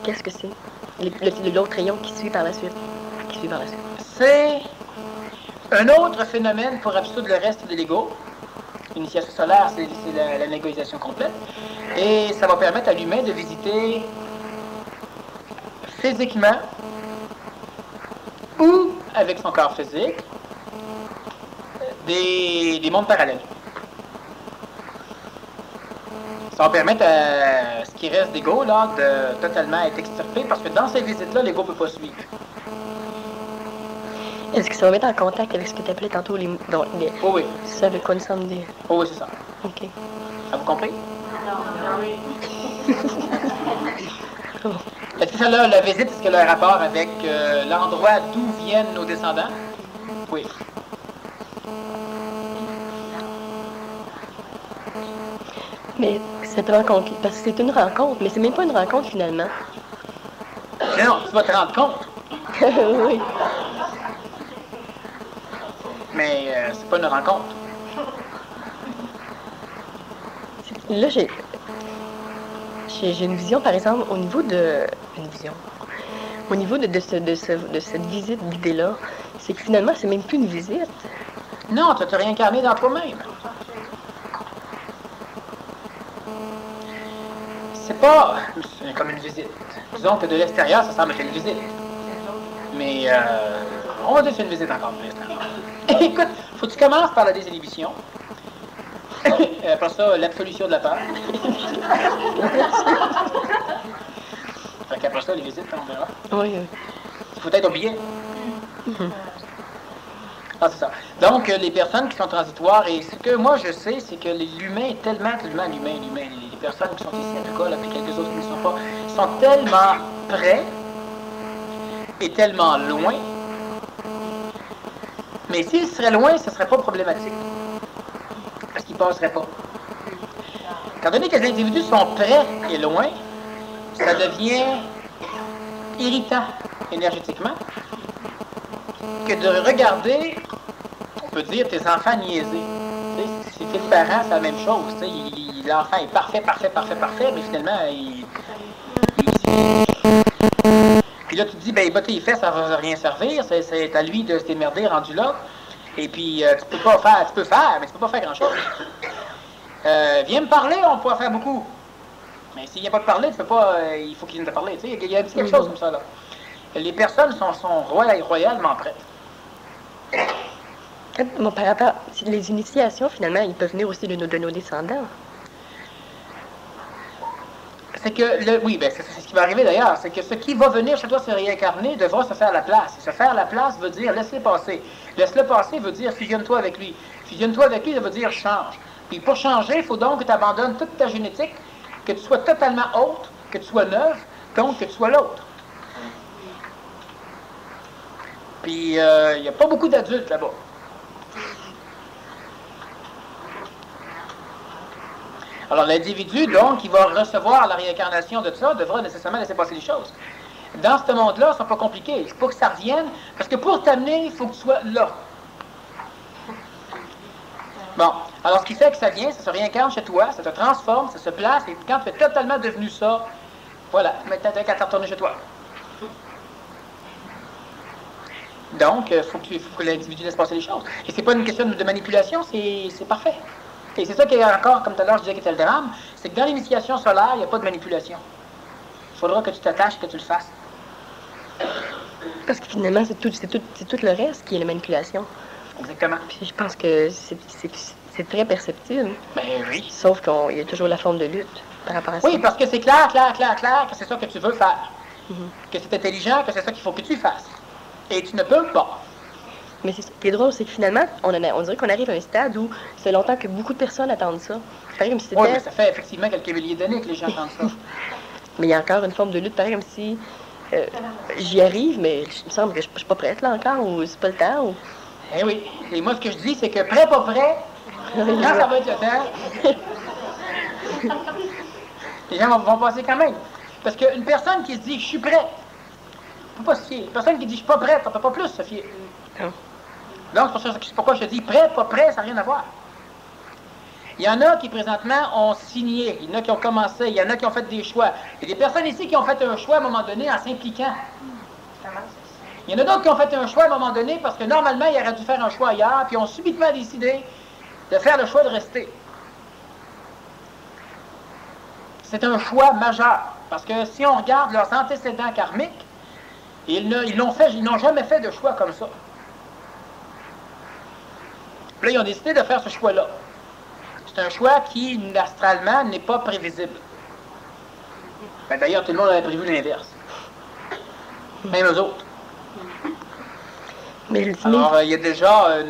qu'est-ce que c'est? L'autre rayon qui suit par la suite. C'est un autre phénomène pour absoudre le reste de l'ego. L'initiation solaire, c'est la négociation complète. Et ça va permettre à l'humain de visiter physiquement ou avec son corps physique des mondes parallèles. Ça va permettre à ce qui reste d'ego là, de totalement être extirpé parce que dans ces visites-là, l'ego ne peut pas suivre. Est-ce que ça va mettre en contact avec ce que tu appelais tantôt les... Oh oui. C'est avec quoi nous sommes des... Oh oui, c'est ça. OK. Avez-vous compris? Non, oui. Est-ce que ça a, la visite, est-ce qu'elle a un rapport avec l'endroit d'où viennent nos descendants? Oui. Mais cette rencontre, parce que c'est une rencontre, mais c'est même pas une rencontre finalement. Non, tu vas te rendre compte. Oui. Mais c'est pas une rencontre. Là, j'ai une vision, par exemple, au niveau de... Au niveau de cette visite guidée-là, c'est que finalement, c'est même plus une visite. Non, tu vas te réincarner dans toi-même. C'est pas comme une visite. Disons que de l'extérieur, ça semble être une visite. Mais on va dire que c'est une visite encore plus. Écoute, faut que tu commences par la désinhibition. Après ça, l'absolution de la peur. Fait qu'après ça, les visites, on verra. Oui, oui. Il faut être au billet. Ah, c'est ça. Donc, les personnes qui sont transitoires, et ce que moi je sais, c'est que l'humain est tellement l'humain, les personnes qui sont ici à l'école, puis quelques autres qui ne sont pas, sont tellement près et tellement loin. Mais s'ils seraient loin, ce ne serait pas problématique. Parce qu'ils ne passeraient pas. Étant donné que les individus sont près et loin, ça devient irritant énergétiquement que de regarder, on peut dire, tes enfants niaiser. Si t'es le parent, c'est la même chose. L'enfant est parfait, mais finalement, puis là, tu te dis, ben, botter les fesses, ça va rien servir, c'est à lui de se démerder rendu là. Et puis, tu peux faire, mais tu peux pas faire grand-chose. Viens me parler, on pourra faire beaucoup. Mais s'il n'y a pas de parler, tu peux pas, il faut qu'il vienne te parler. Il y a quelque chose comme ça, là. Les personnes sont royalement prêtes. Bon, par rapport, les initiations, finalement, ils peuvent venir aussi de nos descendants. C'est que, oui, ben, c'est ce qui va arriver d'ailleurs, c'est que ce qui va venir chez toi se réincarner devra se faire la place. Et se faire la place veut dire laisse-le passer. Laisse-le passer veut dire fusionne-toi avec lui. Fusionne-toi avec lui, ça veut dire change. Puis pour changer, il faut donc que tu abandonnes toute ta génétique, que tu sois totalement autre, que tu sois neuve, donc que tu sois l'autre. Puis il n'y a pas beaucoup d'adultes là-bas. Alors l'individu, donc, qui va recevoir la réincarnation de ça, devra nécessairement laisser passer les choses. Dans ce monde-là, ils sont pas compliqués. Il faut que ça revienne, parce que pour t'amener, il faut que tu sois là. Bon, alors ce qui fait que ça vient, ça se réincarne chez toi, ça te transforme, ça se place, et quand tu es totalement devenu ça, voilà, maintenant tu as qu'à te retourner chez toi. Donc, il faut que l'individu laisse passer les choses. Et c'est pas une question de manipulation, c'est parfait. Et c'est ça qui est encore, comme tout à l'heure je disais, qui était le drame, c'est que dans l'initiation solaire, il n'y a pas de manipulation. Il faudra que tu t'attaches et que tu le fasses. Parce que finalement, c'est tout le reste qui est la manipulation. Exactement. Puis je pense que c'est très perceptible. Ben oui. Sauf qu'il y a toujours la forme de lutte par rapport à ça. Oui, parce que c'est clair que c'est ça que tu veux faire. Que c'est intelligent, que c'est ça qu'il faut que tu fasses. Et tu ne peux pas. Mais ce qui est drôle, c'est que finalement, on dirait qu'on arrive à un stade où ça fait longtemps que beaucoup de personnes attendent ça. Pareil comme si c'était... Oui, mais ça fait effectivement quelques milliers d'années que les gens attendent ça. Mais il y a encore une forme de lutte, pareil comme si j'y arrive, mais il me semble que je suis pas prête là encore, ou c'est pas le temps, ou... Eh oui. Et moi, ce que je dis, c'est que prêt, pas prêt, quand ça va être le temps, les gens vont passer quand même. Parce qu'une personne qui se dit « je suis prêt », on ne peut pas se fier. Une personne qui dit « je suis pas prête », on ne peut pas plus se fier. Non. Donc, c'est pourquoi je te dis « prêt, pas prêt », ça n'a rien à voir. Il y en a qui, présentement, ont signé. Il y en a qui ont commencé. Il y en a qui ont fait des choix. Il y a des personnes ici qui ont fait un choix à un moment donné en s'impliquant. Il y en a d'autres qui ont fait un choix à un moment donné parce que normalement, ils auraient dû faire un choix ailleurs, puis ont subitement décidé de faire le choix de rester. C'est un choix majeur. Parce que si on regarde leurs antécédents karmiques, ils n'ont jamais fait de choix comme ça. Puis là, ils ont décidé de faire ce choix-là. C'est un choix qui, astralement, n'est pas prévisible. Ben, d'ailleurs, tout le monde avait prévu l'inverse. Même eux autres. Mais alors, il y a déjà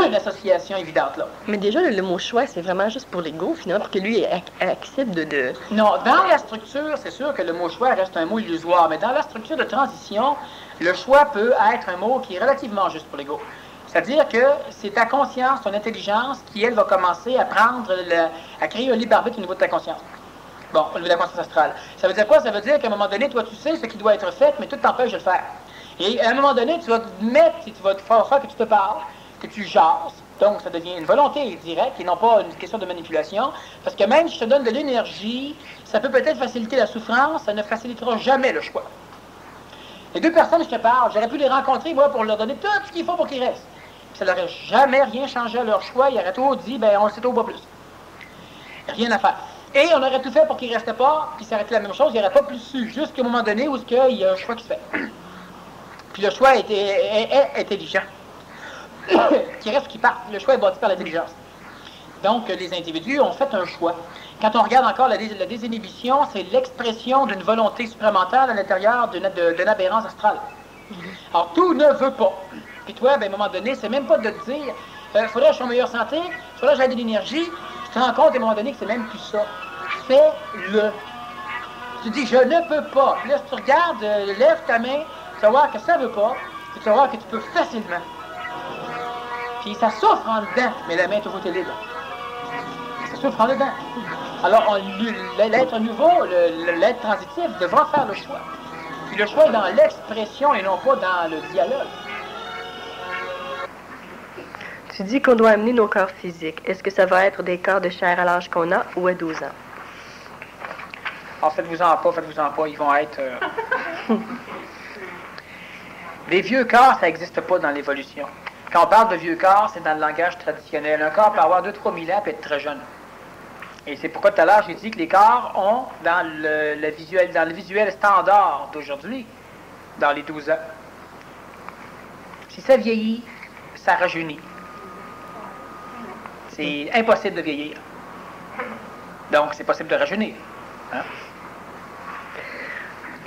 une association évidente, là. Mais déjà, le mot choix, c'est vraiment juste pour l'ego, finalement, pour que lui accepte de... Non, dans la structure, c'est sûr que le mot choix reste un mot illusoire, mais dans la structure de transition, le choix peut être un mot qui est relativement juste pour l'ego. C'est-à-dire que c'est ta conscience, ton intelligence, qui, elle, va commencer à à créer un libre arbitre au niveau de ta conscience. Bon, au niveau de la conscience astrale. Ça veut dire quoi? Ça veut dire qu'à un moment donné, toi, tu sais ce qui doit être fait, mais tout t'empêche de le faire. Et à un moment donné, tu vas te mettre, tu vas te faire que tu te parles, que tu jases, donc ça devient une volonté directe et non pas une question de manipulation, parce que même si je te donne de l'énergie, ça peut peut-être faciliter la souffrance, ça ne facilitera jamais le choix. Les deux personnes, je te parle, j'aurais pu les rencontrer, moi, pour leur donner tout ce qu'il faut pour qu'ils restent. Puis ça n'aurait jamais rien changé à leur choix, ils auraient tout dit, ben on le sait au bas plus. Rien à faire. Et on aurait tout fait pour qu'ils ne restaient pas, puis ça aurait été la même chose, il n'y aurait pas plus su, jusqu'à un moment donné où il y a un choix qui se fait. Puis le choix est intelligent. Qui reste ou qui part, le choix est bâti par l'intelligence. Donc, les individus ont fait un choix. Quand on regarde encore la désinhibition, c'est l'expression d'une volonté supplémentaire à l'intérieur d'une aberrance astrale. Alors, tout ne veut pas. Puis toi, ben, à un moment donné, c'est même pas de te dire faudrait que je sois en meilleure santé, faudrait que j'aille de l'énergie. Tu te rends compte à un moment donné que c'est même plus ça. Fais-le. Tu dis, je ne peux pas. Puis là, si tu regardes, lève ta main, tu vas voir que ça ne veut pas, puis tu vas voir que tu peux facilement. Puis ça souffre en dedans, mais la main toujours est libre. Ça souffre en dedans. Alors, l'être nouveau, l'être transitif, devra faire le choix. Puis le choix est dans l'expression et non pas dans le dialogue. Tu dis qu'on doit amener nos corps physiques. Est-ce que ça va être des corps de chair à l'âge qu'on a ou à 12 ans? Alors, faites-vous-en pas, ils vont être... Les vieux corps, ça n'existe pas dans l'évolution. Quand on parle de vieux corps, c'est dans le langage traditionnel. Un corps peut avoir 2-3 000 ans et être très jeune. Et c'est pourquoi tout à l'heure, j'ai dit que les corps ont, dans le visuel standard d'aujourd'hui, dans les 12 ans, si ça vieillit, ça rajeunit. C'est impossible de vieillir. Donc, c'est possible de rajeunir. Hein?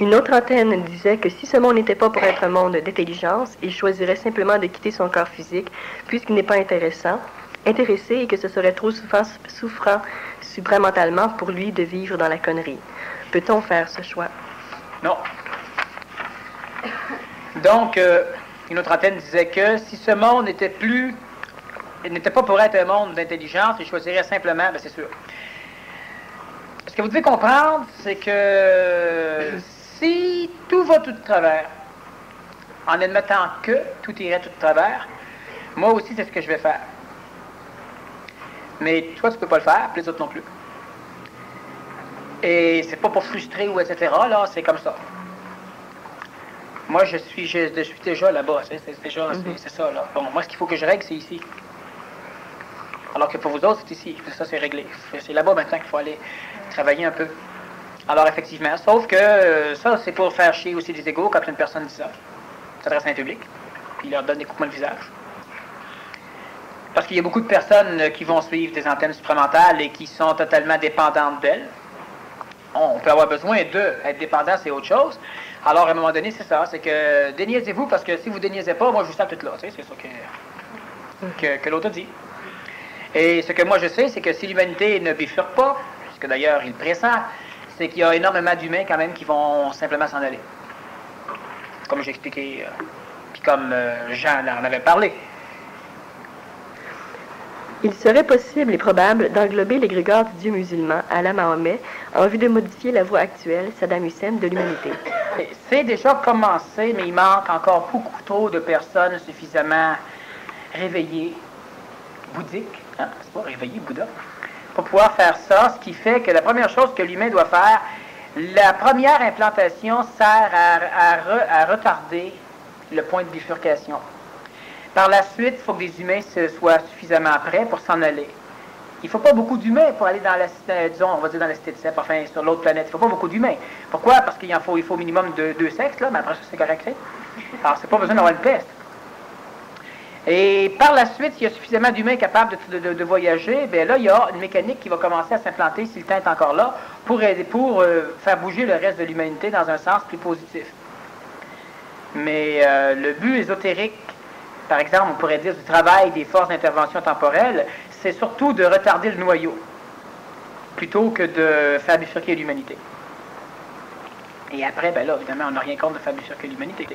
Une autre antenne disait que si ce monde n'était pas pour être un monde d'intelligence, il choisirait simplement de quitter son corps physique, puisqu'il n'est pas intéressé et que ce serait trop souffrant supramentalement pour lui de vivre dans la connerie. Peut-on faire ce choix? Non. Donc, une autre antenne disait que si ce monde n'était pas pour être un monde d'intelligence, il choisirait simplement, ben c'est sûr. Ce que vous devez comprendre, c'est que si tout va tout de travers, en admettant que tout irait tout de travers, moi aussi, c'est ce que je vais faire. Mais toi, tu peux pas le faire, puis les autres non plus. Et c'est pas pour frustrer ou etc. Là, c'est comme ça. Moi, je suis déjà là-bas. C'est ça. Là. Bon, moi, ce qu'il faut que je règle, c'est ici. Alors que pour vous autres, c'est ici. Ça, c'est réglé. C'est là-bas maintenant qu'il faut aller travailler un peu. Alors, effectivement, sauf que ça, c'est pour faire chier aussi les égos quand une personne dit ça. S'adresse à un public, puis il leur donne des coups de le visage. Parce qu'il y a beaucoup de personnes qui vont suivre des antennes supramentales et qui sont totalement dépendantes d'elles. On peut avoir besoin d'être dépendant, c'est autre chose. Alors, à un moment donné, c'est ça. C'est que déniaisez-vous, parce que si vous déniaisez pas, moi, je vous sens tout là. Tu sais, c'est ça que l'autre a dit. Et ce que moi, je sais, c'est que si l'humanité ne bifurque pas, puisque d'ailleurs, il pressent, c'est qu'il y a énormément d'humains, quand même, qui vont simplement s'en aller. Comme j'ai expliqué, puis comme Jean en avait parlé. Il serait possible et probable d'englober l'égrégore du Dieu musulman, Allah Mahomet, en vue de modifier la voie actuelle, Saddam Hussein, de l'humanité. C'est déjà commencé, mais il manque encore beaucoup trop de personnes suffisamment réveillées, bouddhiques, hein? C'est pas réveillées, Bouddha, pour pouvoir faire ça, ce qui fait que la première chose que l'humain doit faire, la première implantation sert à retarder le point de bifurcation. Par la suite, il faut que les humains soient suffisamment prêts pour s'en aller. Il ne faut pas beaucoup d'humains pour aller dans la, disons, on va dire dans la cité de Sèvres, enfin sur l'autre planète. Il ne faut pas beaucoup d'humains. Pourquoi? Parce qu'il faut au minimum de 2 sexes, là, mais après ça, c'est correct. Alors, c'est pas besoin d'avoir une peste. Et par la suite, s'il y a suffisamment d'humains capables de voyager, bien là, il y a une mécanique qui va commencer à s'implanter, si le temps est encore là, pour faire bouger le reste de l'humanité dans un sens plus positif. Mais le but ésotérique, par exemple, on pourrait dire du travail des forces d'intervention temporelle, c'est surtout de retarder le noyau, plutôt que de faire bifurquer l'humanité. Et après, ben là, évidemment, on n'a rien contre de faire bifurquer l'humanité.